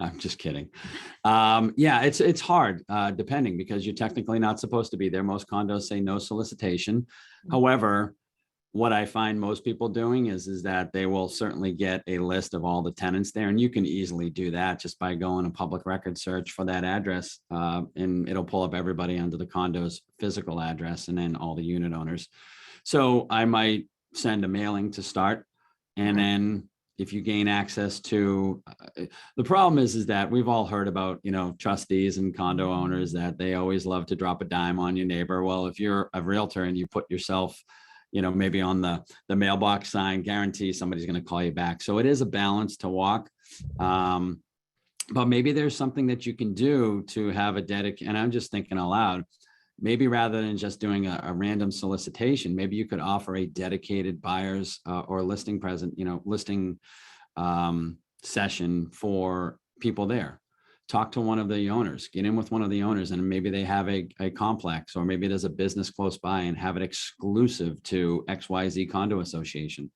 Right. I'm just kidding. Yeah, it's hard, depending, because you're technically not supposed to be there. Most condos say no solicitation. However, what I find most people doing is that they will certainly get a list of all the tenants there, and you can easily do that just by going a public record search for that address, and it'll pull up everybody under the condo's physical address and then all the unit owners. So I might send a mailing to start, and then if you gain access to, the problem is that we've all heard about, trustees and condo owners that they always love to drop a dime on your neighbor. Well, if you're a realtor and you put yourself, maybe on the mailbox sign, guarantee somebody's going to call you back. So it is a balance to walk. But maybe there's something that you can do to have a dedicated, and I'm just thinking aloud, maybe rather than just doing a random solicitation, maybe you could offer a dedicated buyers or listing listing session for people there. Talk to one of the owners, get in with one of the owners, and maybe they have a complex, or maybe there's a business close by, and have it exclusive to XYZ condo association.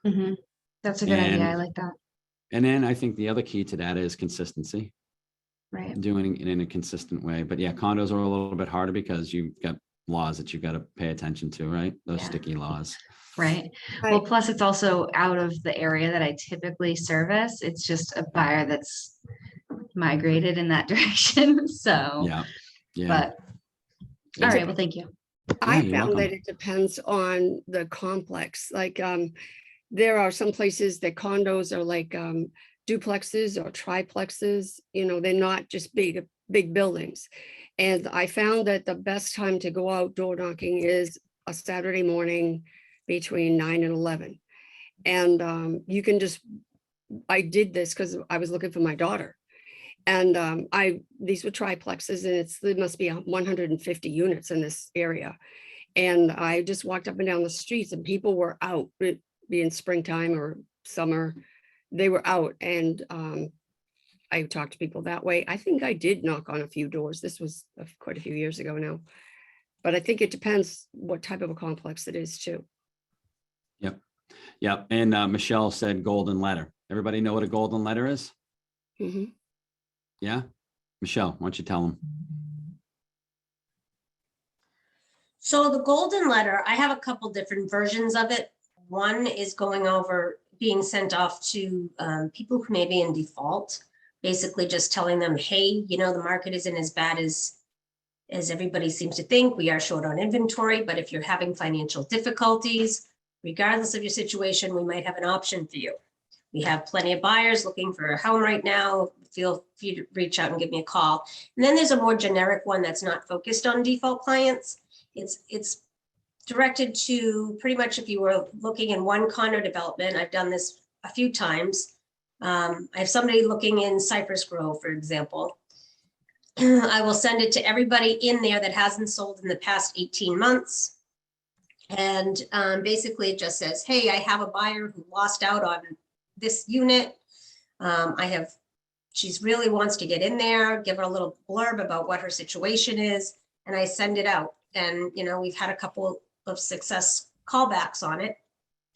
Mhm. That's a good idea. I And- like that. And then I think the other key to that is consistency, Right. doing it in a consistent way. But yeah, condos are a little bit harder because you've got laws that you've got to pay attention to, right? Those Yeah. sticky laws. Right. I- Well, plus it's also out of the area that I typically service. It's just a buyer that's migrated in that direction. So, Yeah. Yeah. but all right. Well, thank you. I you're found welcome. that it depends on the complex. Like, there are some places that condos are like duplexes or triplexes. They're not just big buildings. And I found that the best time to go out door knocking is a Saturday morning between 9 and 11. And you can I did this because I was looking for my daughter. And these were triplexes, and there must be 150 units in this area. And I just walked up and down the streets, and people were out, it being springtime or summer, they were out. And I talked to people that way. I think I did knock on a few doors. This was quite a few years ago now. But I think it depends what type of a complex it is too. Yep. And Michelle said golden letter. Everybody know what a golden letter is? Mhm. Yeah. Michelle, why don't you tell them? So the golden letter, I have a couple different versions of it. One is going over, being sent off to people who may be in default, basically just telling them, hey, the market isn't as bad as everybody seems to think. We are short on inventory, but if you're having financial difficulties, regardless of your situation, we might have an option for you. We have plenty of buyers looking for a home right now. Feel free to reach out and give me a call. And then there's a more generic one that's not focused on default clients. It's directed to pretty much if you were looking in one condo development. I've done this a few times. I have somebody looking in Cypress Grove, for example. I will send it to everybody in there that hasn't sold in the past 18 months. And basically it just says, hey, I have a buyer who lost out on this unit. She's really wants to get in there, give her a little blurb about what her situation is, and I send it out. And, we've had a couple of success callbacks on it.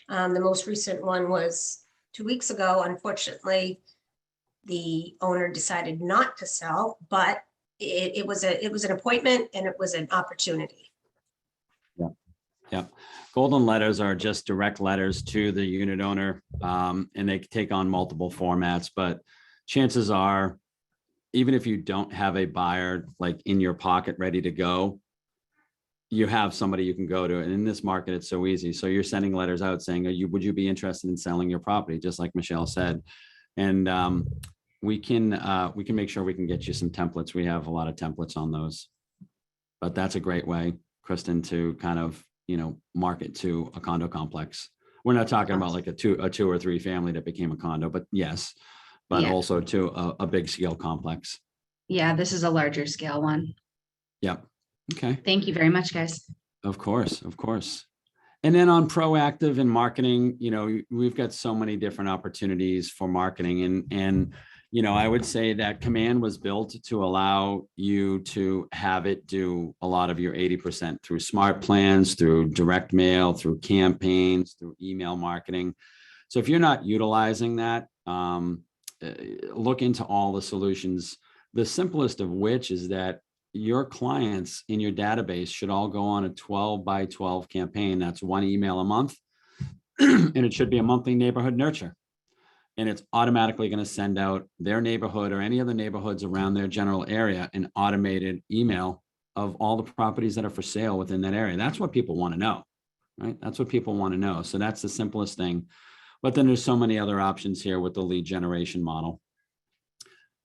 The most recent one was 2 weeks ago. Unfortunately, the owner decided not to sell, but it was an appointment and it was an opportunity. Yeah. Golden letters are just direct letters to the unit owner, and they take on multiple formats, but chances are, even if you don't have a buyer like in your pocket ready to go, you have somebody you can go to. And in this market, it's so easy. So you're sending letters out saying, would you be interested in selling your property? Just like Michelle said. And we can make sure we can get you some templates. We have a lot of templates on those, but that's a great way, Kristen, to kind of, market to a condo complex. We're not talking about like a two or three family that became a condo, but yes, but Yeah. also to a big scale complex. Yeah, this is a larger scale one. Yep. Okay. Thank you very much, guys. Of course. And then on proactive and marketing, we've got so many different opportunities for marketing, and I would say that Command was built to allow you to have it do a lot of your 80% through smart plans, through direct mail, through campaigns, through email marketing. So if you're not utilizing that, look into all the solutions. The simplest of which is that your clients in your database should all go on a 12 by 12 campaign. That's one email a month. And it should be a monthly neighborhood nurture. And it's automatically going to send out their neighborhood or any other neighborhoods around their general area an automated email of all the properties that are for sale within that area. That's what people want to know, right? That's what people want to know. So that's the simplest thing. But then there's so many other options here with the lead generation model.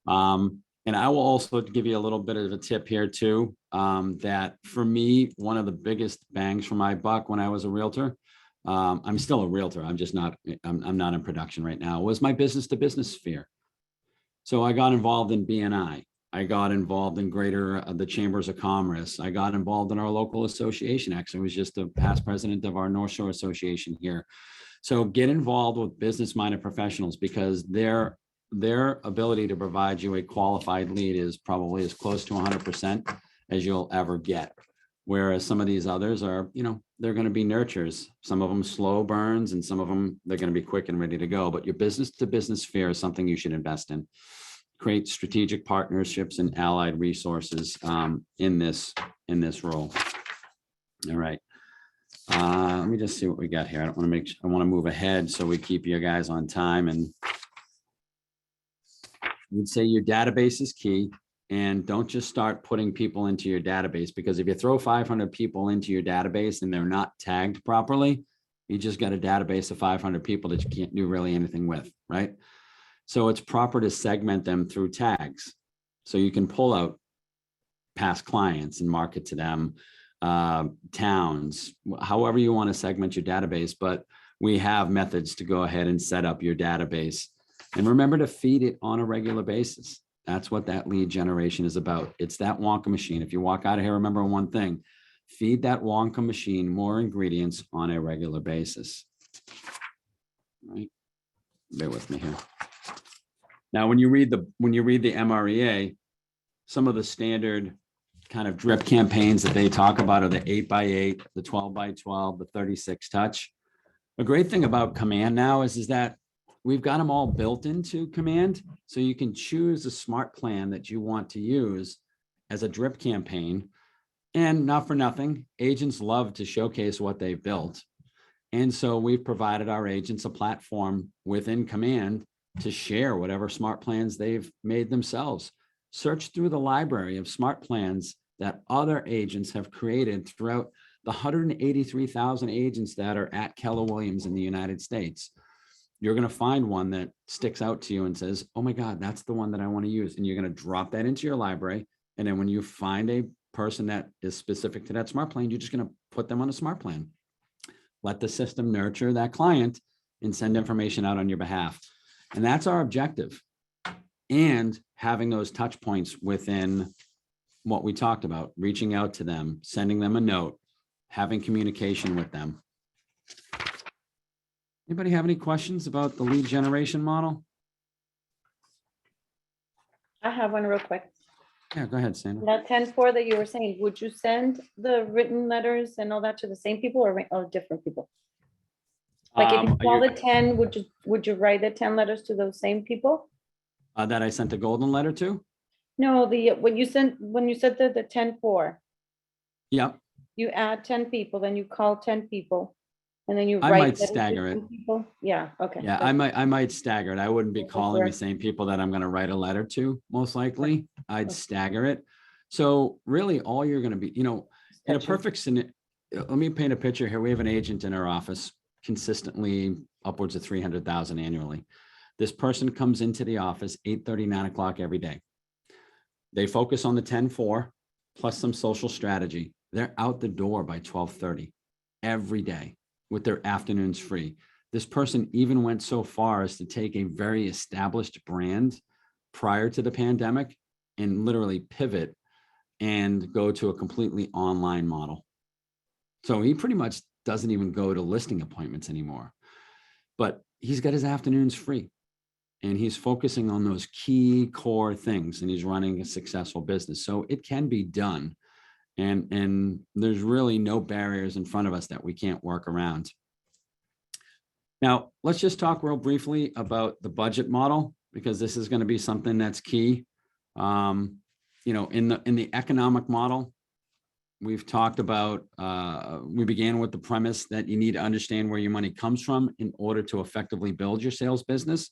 And I will also give you a little bit of a tip here too, that for me, one of the biggest bangs for my buck when I was a realtor, I'm still a realtor, I'm just not, I'm not in production right now, was my business to business sphere. So I got involved in BNI. I got involved in the Chambers of Commerce. I got involved in our local association. Actually, I was just the past president of our North Shore Association here. So get involved with business-minded professionals because their ability to provide you a qualified lead is probably as close to 100% as you'll ever get. Whereas some of these others are, they're going to be nurtures. Some of them slow burns and some of them, they're going to be quick and ready to go. But your business to business sphere is something you should invest in. Create strategic partnerships and allied resources in this role. All right. Let me just see what we got here. I want to move ahead so we keep you guys on time. And we'd say your database is key. And don't just start putting people into your database, because if you throw 500 people into your database and they're not tagged properly, you just got a database of 500 people that you can't do really anything with, right? So it's proper to segment them through tags. So you can pull out past clients and market to them, towns, however you want to segment your database, but we have methods to go ahead and set up your database. And remember to feed it on a regular basis. That's what that lead generation is about. It's that Wonka machine. If you walk out of here, remember one thing, feed that Wonka machine more ingredients on a regular basis. All right, bear with me here. Now, when you read the MREA, some of the standard kind of drip campaigns that they talk about are the 8x8, the 12x12, the 36 touch. A great thing about Command now is that we've got them all built into Command, so you can choose a smart plan that you want to use as a drip campaign. And not for nothing, agents love to showcase what they've built. And so we've provided our agents a platform within Command to share whatever smart plans they've made themselves. Search through the library of smart plans that other agents have created throughout the 183,000 agents that are at Keller Williams in the United States. You're going to find one that sticks out to you and says, oh my God, that's the one that I want to use. And you're going to drop that into your library. And then when you find a person that is specific to that smart plan, you're just going to put them on a smart plan. Let the system nurture that client and send information out on your behalf. And that's our objective. And having those touch points within what we talked about, reaching out to them, sending them a note, having communication with them. Anybody have any questions about the lead generation model? I have one real quick. Yeah, go ahead, Sandra. That 10-4 that you were saying, would you send the written letters and all that to the same people or different people? Like if you call it 10, would you write the 10 letters to those same people? That I sent a golden letter to? No, when you said the 10-4, Yep. you add 10 people, then you call 10 people, and then you I write might letters to stagger it. 10 people. Yeah, okay. Yeah, I might stagger it. I wouldn't be calling the correct. same people that I'm going to write a letter to, most likely. I'd stagger it. So really all you're going to be, in a perfect scenario, let me paint a picture here. We have an agent in our office consistently upwards of 300,000 annually. This person comes into the office 8:30, 9 o'clock every day. They focus on the 10-4 plus some social strategy. They're out the door by 12:30 every day with their afternoons free. This person even went so far as to take a very established brand prior to the pandemic and literally pivot and go to a completely online model. So he pretty much doesn't even go to listing appointments anymore, but he's got his afternoons free. and he's focusing on those key core things, and he's running a successful business. So it can be done. And there's really no barriers in front of us that we can't work around. Now, let's just talk real briefly about the budget model, because this is going to be something that's key. You know, in the economic model, we've talked about, we began with the premise that you need to understand where your money comes from in order to effectively build your sales business.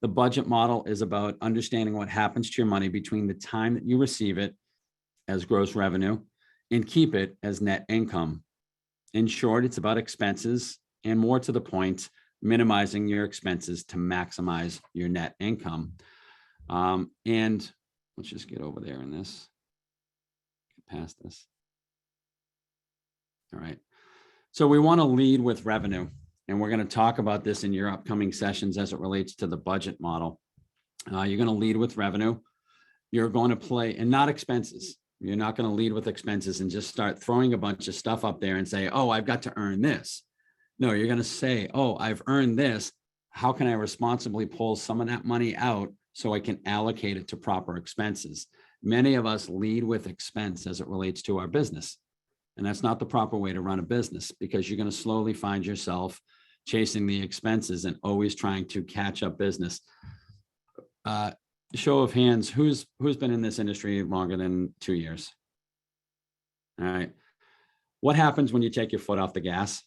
The budget model is about understanding what happens to your money between the time that you receive it as gross revenue and keep it as net income. In short, it's about expenses, and more to the point, minimizing your expenses to maximize your net income. And let's just get over there in this, get past this. All right. So we want to lead with revenue, and we're going to talk about this in your upcoming sessions as it relates to the budget model. You're going to lead with revenue. You're going to play, and not expenses. You're not going to lead with expenses and just start throwing a bunch of stuff up there and say, oh, I've got to earn this. No, you're going to say, oh, I've earned this. How can I responsibly pull some of that money out so I can allocate it to proper expenses? Many of us lead with expense as it relates to our business. And that's not the proper way to run a business, because you're going to slowly find yourself chasing the expenses and always trying to catch up business. Show of hands, who's been in this industry longer than 2 years? All right. What happens when you take your foot off the gas?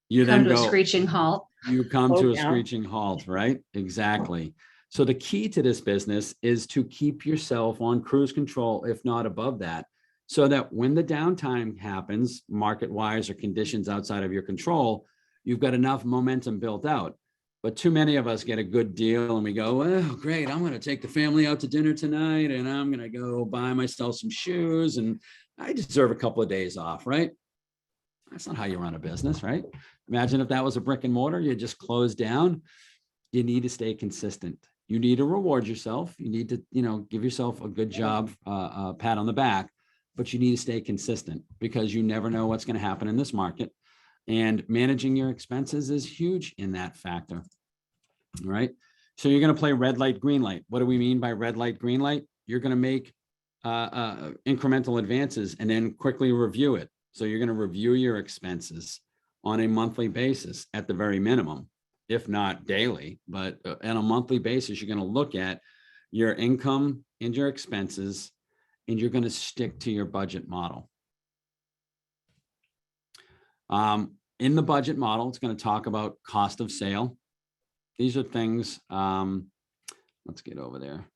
You Come then to a go, screeching halt. you come Slow to a down. screeching halt, right? Exactly. So the key to this business is to keep yourself on cruise control, if not above that, so that when the downtime happens, market-wise or conditions outside of your control, you've got enough momentum built out. But too many of us get a good deal and we go, well, great, I'm going to take the family out to dinner tonight, and I'm going to go buy myself some shoes, and I deserve a couple of days off, right? That's not how you run a business, right? Imagine if that was a brick and mortar, you just close down. You need to stay consistent. You need to reward yourself. You need to, you know, give yourself a good job, pat on the back, but you need to stay consistent, because you never know what's going to happen in this market. And managing your expenses is huge in that factor, right? So you're going to play red light, green light. What do we mean by red light, green light? You're going to make incremental advances and then quickly review it. So you're going to review your expenses on a monthly basis at the very minimum, if not daily, but on a monthly basis, you're going to look at your income and your expenses, and you're going to stick to your budget model. In the budget model, it's going to talk about cost of sale. These are things, let's get over there.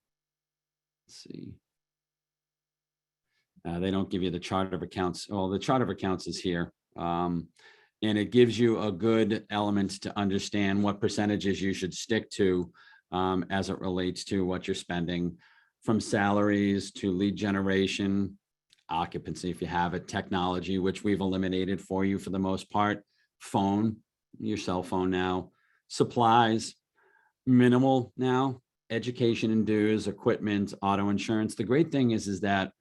Let's see. They don't give you the chart of accounts. Well, the chart of accounts is here. And it gives you a good element to understand what percentages you should stick to as it relates to what you're spending, from salaries to lead generation, occupancy, if you have it, technology, which we've eliminated for you for the most part, phone, your cell phone now, supplies, minimal now, education and dues, equipment, auto insurance. The great thing is that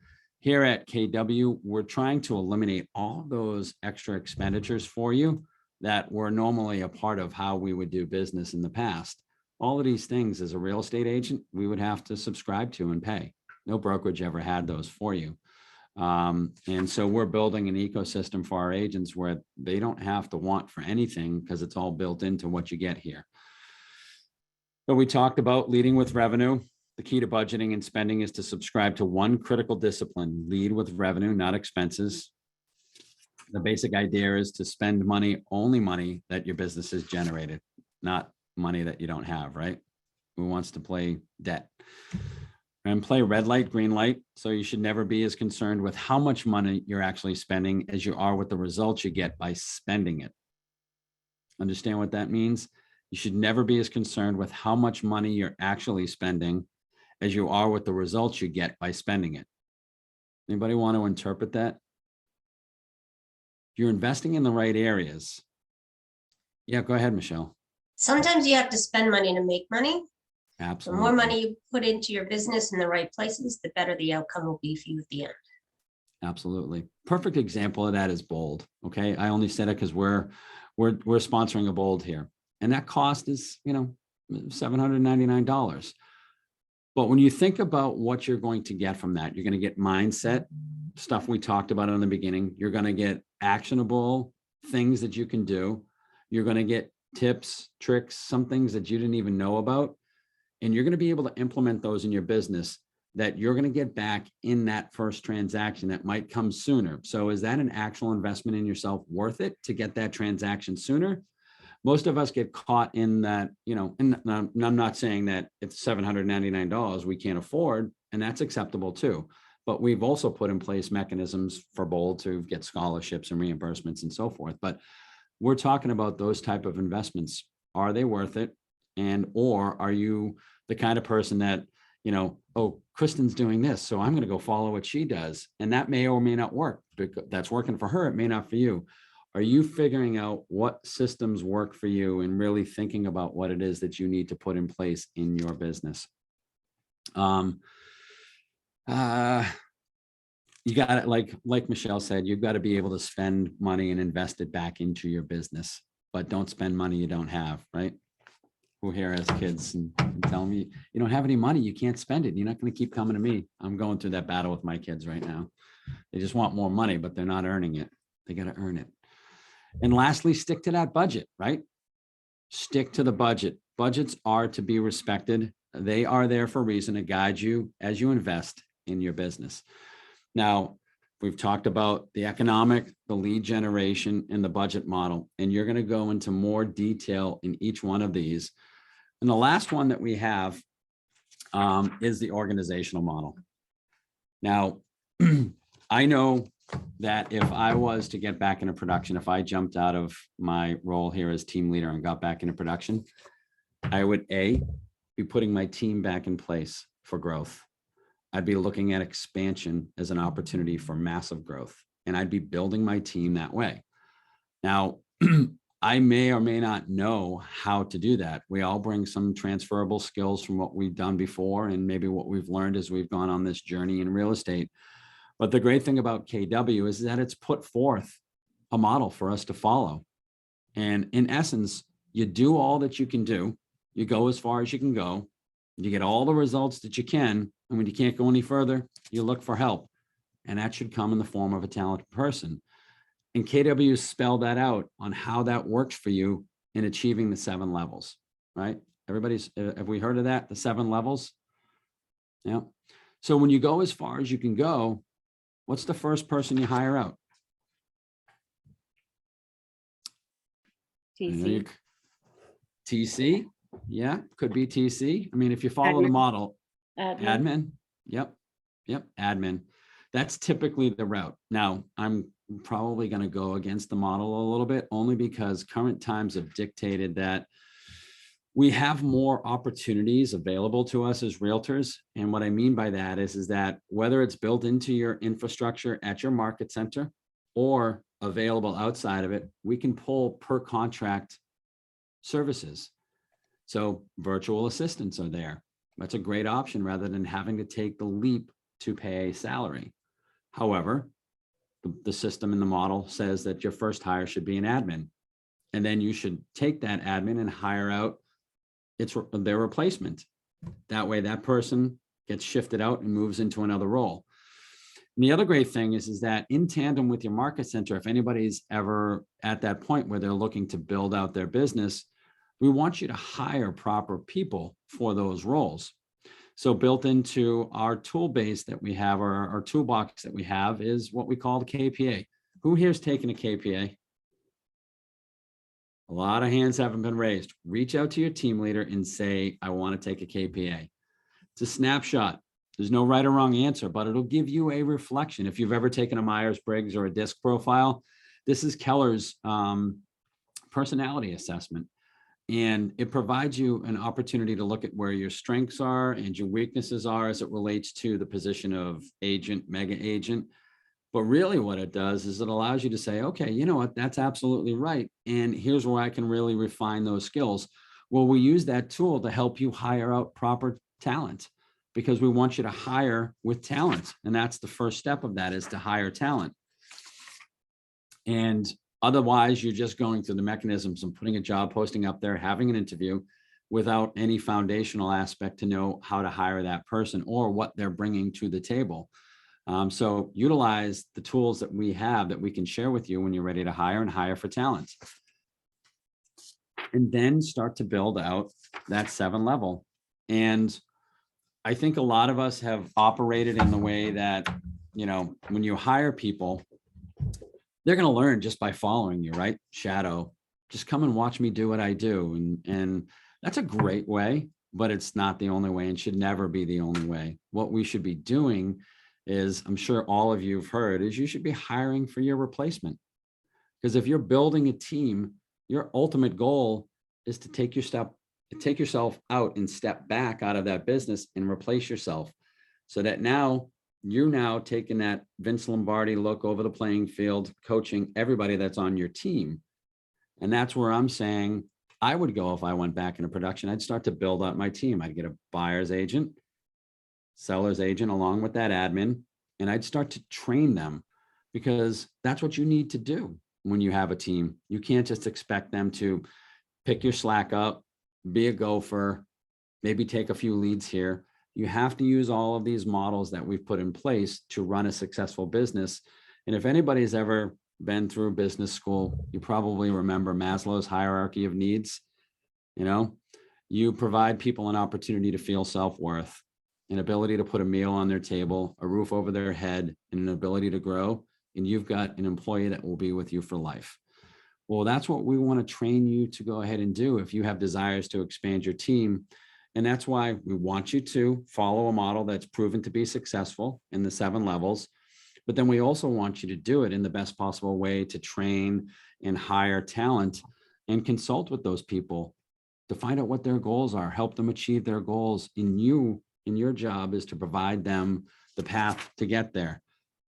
here at KW, we're trying to eliminate all those extra expenditures for you that were normally a part of how we would do business in the past. All of these things, as a real estate agent, we would have to subscribe to and pay. No brokerage ever had those for you. And so we're building an ecosystem for our agents where they don't have to want for anything, because it's all built into what you get here. So we talked about leading with revenue. The key to budgeting and spending is to subscribe to one critical discipline: lead with revenue, not expenses. The basic idea is to spend money, only money that your business has generated, not money that you don't have, right? Who wants to play debt? And play red light, green light. So you should never be as concerned with how much money you're actually spending as you are with the results you get by spending it. Understand what that means? You should never be as concerned with how much money you're actually spending as you are with the results you get by spending it. Anybody want to interpret that? If you're investing in the right areas. Yeah, go ahead, Michelle. Sometimes you have to spend money to make money. The Absolutely. more money you put into your business in the right places, the better the outcome will be for you at the end. Absolutely. Perfect example of that is Bold. Okay. I only said it because we're sponsoring a Bold here. And that cost is, $799. But when you think about what you're going to get from that, you're going to get mindset stuff we talked about in the beginning. You're going to get actionable things that you can do. You're going to get tips, tricks, some things that you didn't even know about. And you're going to be able to implement those in your business that you're going to get back in that first transaction that might come sooner. So is that an actual investment in yourself worth it to get that transaction sooner? Most of us get caught in that, and I'm not saying that it's $799 we can't afford, and that's acceptable too. But we've also put in place mechanisms for Bold to get scholarships and reimbursements and so forth. But we're talking about those type of investments. Are they worth it? Or are you the kind of person that, oh, Kristen's doing this, so I'm going to go follow what she does. And that may or may not work. Because that's working for her. It may not for you. Are you figuring out what systems work for you and really thinking about what it is that you need to put in place in your business? You got it. Like Michelle said, you've got to be able to spend money and invest it back into your business, but don't spend money you don't have, right? Who here has kids and tell me you don't have any money, you can't spend it. You're not going to keep coming to me. I'm going through that battle with my kids right now. They just want more money, but they're not earning it. They got to earn it. And lastly, stick to that budget, right? Stick to the budget. Budgets are to be respected. They are there for a reason to guide you as you invest in your business. Now, we've talked about the economic, the lead generation, and the budget model, and you're going to go into more detail in each one of these. And the last one that we have is the organizational model. Now, I know that if I was to get back into production, if I jumped out of my role here as team leader and got back into production, I would be putting my team back in place for growth. I'd be looking at expansion as an opportunity for massive growth, and I'd be building my team that way. Now, I may or may not know how to do that. We all bring some transferable skills from what we've done before and maybe what we've learned as we've gone on this journey in real estate. But the great thing about KW is that it's put forth a model for us to follow. And in essence, you do all that you can do. You go as far as you can go. You get all the results that you can. And when you can't go any further, you look for help. And that should come in the form of a talented person. And KW spelled that out on how that works for you in achieving the 7 levels, right? Have we heard of that? The 7 levels? Yeah. So when you go as far as you can go, what's the first person you hire out? TC. TC. Yeah, could be TC. I mean, if you follow the model, admin. Yep. Admin. That's typically the route. Now, I'm probably going to go against the model a little bit, only because current times have dictated that we have more opportunities available to us as realtors. And what I mean by that is that whether it's built into your infrastructure at your market center or available outside of it, we can pull per contract services. So virtual assistants are there. That's a great option rather than having to take the leap to pay a salary. However, the system in the model says that your first hire should be an admin. And then you should take that admin and hire out their replacement. That way that person gets shifted out and moves into another role. And the other great thing is that in tandem with your market center, if anybody's ever at that point where they're looking to build out their business, we want you to hire proper people for those roles. So built into our tool base that we have, or our toolbox that we have, is what we call the KPA. Who here's taken a KPA? A lot of hands haven't been raised. Reach out to your team leader and say, I want to take a KPA. It's a snapshot. There's no right or wrong answer, but it'll give you a reflection. If you've ever taken a Myers-Briggs or a DISC profile, this is Keller's personality assessment. And it provides you an opportunity to look at where your strengths are and your weaknesses are as it relates to the position of agent, mega agent. But really what it does is it allows you to say, okay, you know what, that's absolutely right. And here's where I can really refine those skills. Well, we use that tool to help you hire out proper talent, because we want you to hire with talent. And that's the first step of that, is to hire talent. And Otherwise, you're just going through the mechanisms and putting a job posting up there, having an interview without any foundational aspect to know how to hire that person or what they're bringing to the table. So utilize the tools that we have that we can share with you when you're ready to hire and hire for talent. And then start to build out that 7 level. And I think a lot of us have operated in the way that, you know, when you hire people, they're going to learn just by following you, right? Shadow, just come and watch me do what I do. And that's a great way, but it's not the only way and should never be the only way. What we should be doing is, I'm sure all of you have heard, is you should be hiring for your replacement. Because if you're building a team, your ultimate goal is to take yourself out and step back out of that business and replace yourself, so that now you're taking that Vince Lombardi look over the playing field, coaching everybody that's on your team. And that's where I'm saying I would go if I went back into production. I'd start to build up my team. I'd get a buyer's agent, seller's agent, along with that admin, and I'd start to train them, because that's what you need to do when you have a team. You can't just expect them to pick your slack up, be a gopher, maybe take a few leads here. You have to use all of these models that we've put in place to run a successful business. And if anybody's ever been through business school, you probably remember Maslow's hierarchy of needs. You know, you provide people an opportunity to feel self-worth, an ability to put a meal on their table, a roof over their head, and an ability to grow. And you've got an employee that will be with you for life. Well, that's what we want to train you to go ahead and do if you have desires to expand your team. And that's why we want you to follow a model that's proven to be successful in the 7 levels. But then we also want you to do it in the best possible way to train and hire talent and consult with those people to find out what their goals are, help them achieve their goals. And your job is to provide them the path to get there.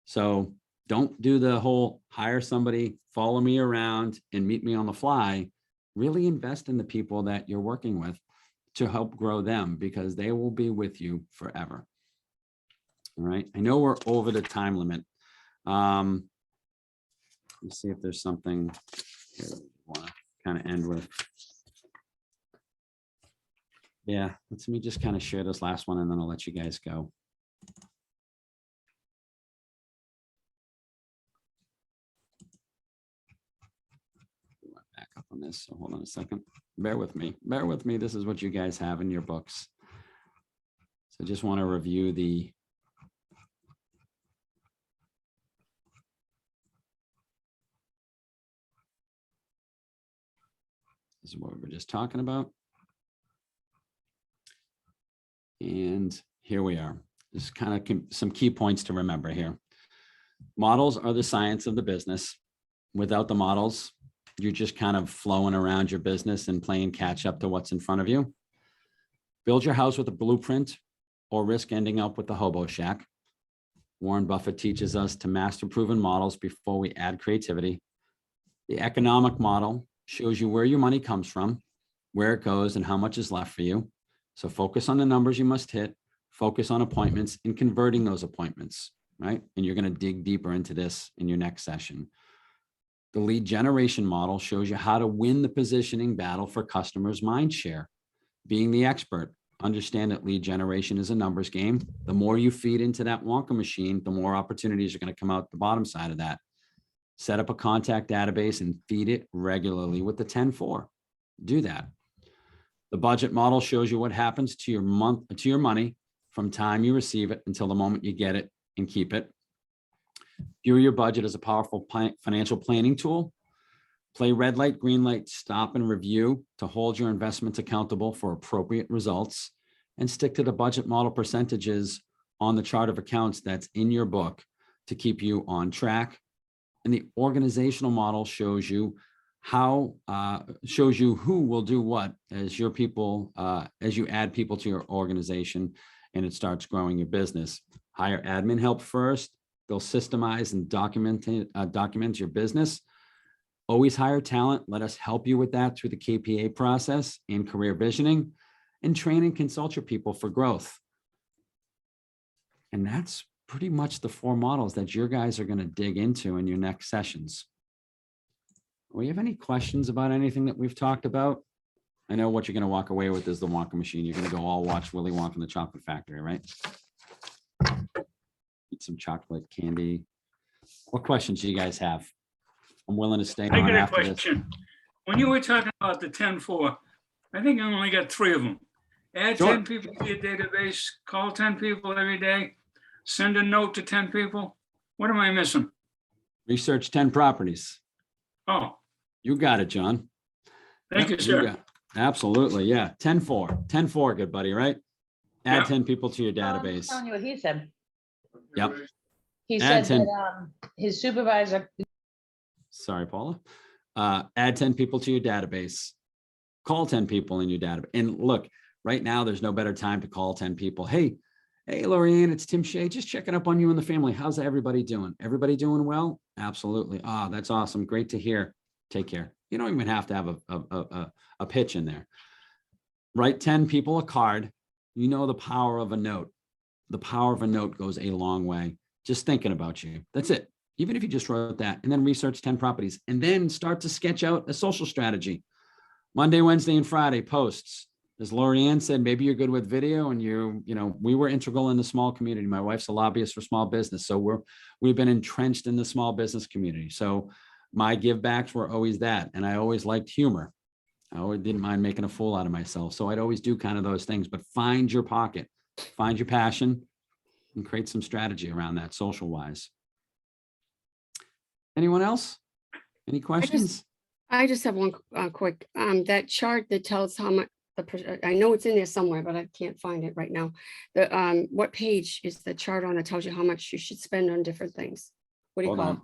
So don't do the whole hire somebody, follow me around and meet me on the fly. Really invest in the people that you're working with to help grow them, because they will be with you forever. All right. I know we're over the time limit. Let's see if there's something here that we want to kind of end with. Yeah, let me just kind of share this last one and then I'll let you guys go. Back up on this. So hold on a second. Bear with me. Bear with me. This is what you guys have in your books. So just want to review the this is what we were just talking about. And here we are. Just kind of some key points to remember here. Models are the science of the business. Without the models, you're just kind of flowing around your business and playing catch up to what's in front of you. Build your house with a blueprint or risk ending up with the hobo shack. Warren Buffett teaches us to master proven models before we add creativity. The economic model shows you where your money comes from, where it goes, and how much is left for you. So focus on the numbers you must hit, focus on appointments and converting those appointments, right? And you're going to dig deeper into this in your next session. The lead generation model shows you how to win the positioning battle for customers' mind share. Being the expert, understand that lead generation is a numbers game. The more you feed into that Wonka machine, the more opportunities are going to come out the bottom side of that. Set up a contact database and feed it regularly with the 10-4. Do that. The budget model shows you what happens to your money from time you receive it until the moment you get it and keep it. View your budget as a powerful financial planning tool. Play red light, green light, stop and review to hold your investments accountable for appropriate results, and stick to the budget model percentages on the chart of accounts that's in your book to keep you on track. And the organizational model shows you who will do what as your people, as you add people to your organization and it starts growing your business. Hire admin help first. They'll systemize and document your business. Always hire talent. Let us help you with that through the KPA process and career visioning, and train and consult your people for growth. And that's pretty much the 4 models that your guys are going to dig into in your next sessions. We have any questions about anything that we've talked about? I know what you're gonna walk away with is the Wonka machine. You're gonna go all watch Willy Wonka and the Chocolate Factory, right? Eat some chocolate candy. What questions do you guys have? I'm willing to stay I on got a after this. question. When you were talking about the 10-4, I think I only got 3 of them. Add Sure. 10 people to your database, call 10 people every day, send a note to 10 people. What am I missing? Research 10 properties. Oh, You got it, John. thank you, Yep, sir. got it. Absolutely, yeah. 10-4, 10-4, good buddy, right? Add Yeah. 10 people to your I'm database. telling you what he said. Yep. He Add said 10. that his supervisor, Sorry, Paula. Add 10 people to your database. Call 10 people in your database. And look, right now, there's no better time to call 10 people. Hey, Lorianne, it's Tim Shea, just checking up on you and the family. How's everybody doing? Everybody doing well? Absolutely. Ah, that's awesome. Great to hear. Take care. You don't even have to have a pitch in there. Write 10 people a card. You know the power of a note. The power of a note goes a long way. Just thinking about you. That's it. Even if you just wrote that and then research 10 properties and then start to sketch out a social strategy. Monday, Wednesday, and Friday posts. As Lorianne said, maybe you're good with video and you know, we were integral in the small community. My wife's a lobbyist for small business. So we've been entrenched in the small business community. So my give backs were always that. And I always liked humor. I always didn't mind making a fool out of myself. So I'd always do kind of those things, but find your pocket, find your passion and create some strategy around that social wise. Anyone else? Any questions? I just have one quick, that chart that tells how much, I know it's in there somewhere, but I can't find it right now. The, what page is the chart on that tells you how much you should spend on different things? What do you Hold call it? on.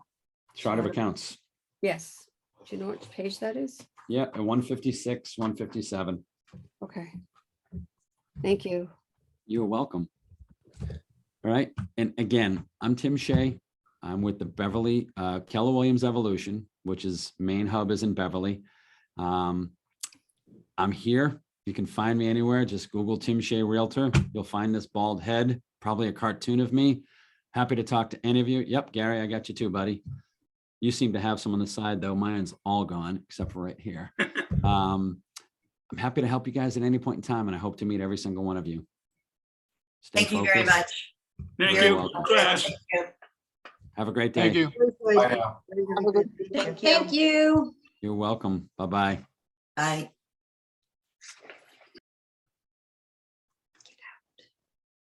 Chart of accounts. Yes. Do you know which page that is? Yeah, at 156, 157. Okay. Thank you. You're welcome. All right. And again, I'm Tim Shea. I'm with the Beverly, Keller Williams Evolution, which is main hub is in Beverly. I'm here. You can find me anywhere. Just Google Tim Shea Realtor. You'll find this bald head, probably a cartoon of me. Happy to talk to any of you. Yep, Gary, I got you too, buddy. You seem to have some on the side though. Mine's all gone except for right here. I'm happy to help you guys at any point in time, and I hope to meet every single one of you. Stay Thank you very focused. much. Thank You're you. welcome. Class. Thank you. Have a great day. Thank you. Have a good Thank Thank you. you. You're welcome. Bye-bye. Bye.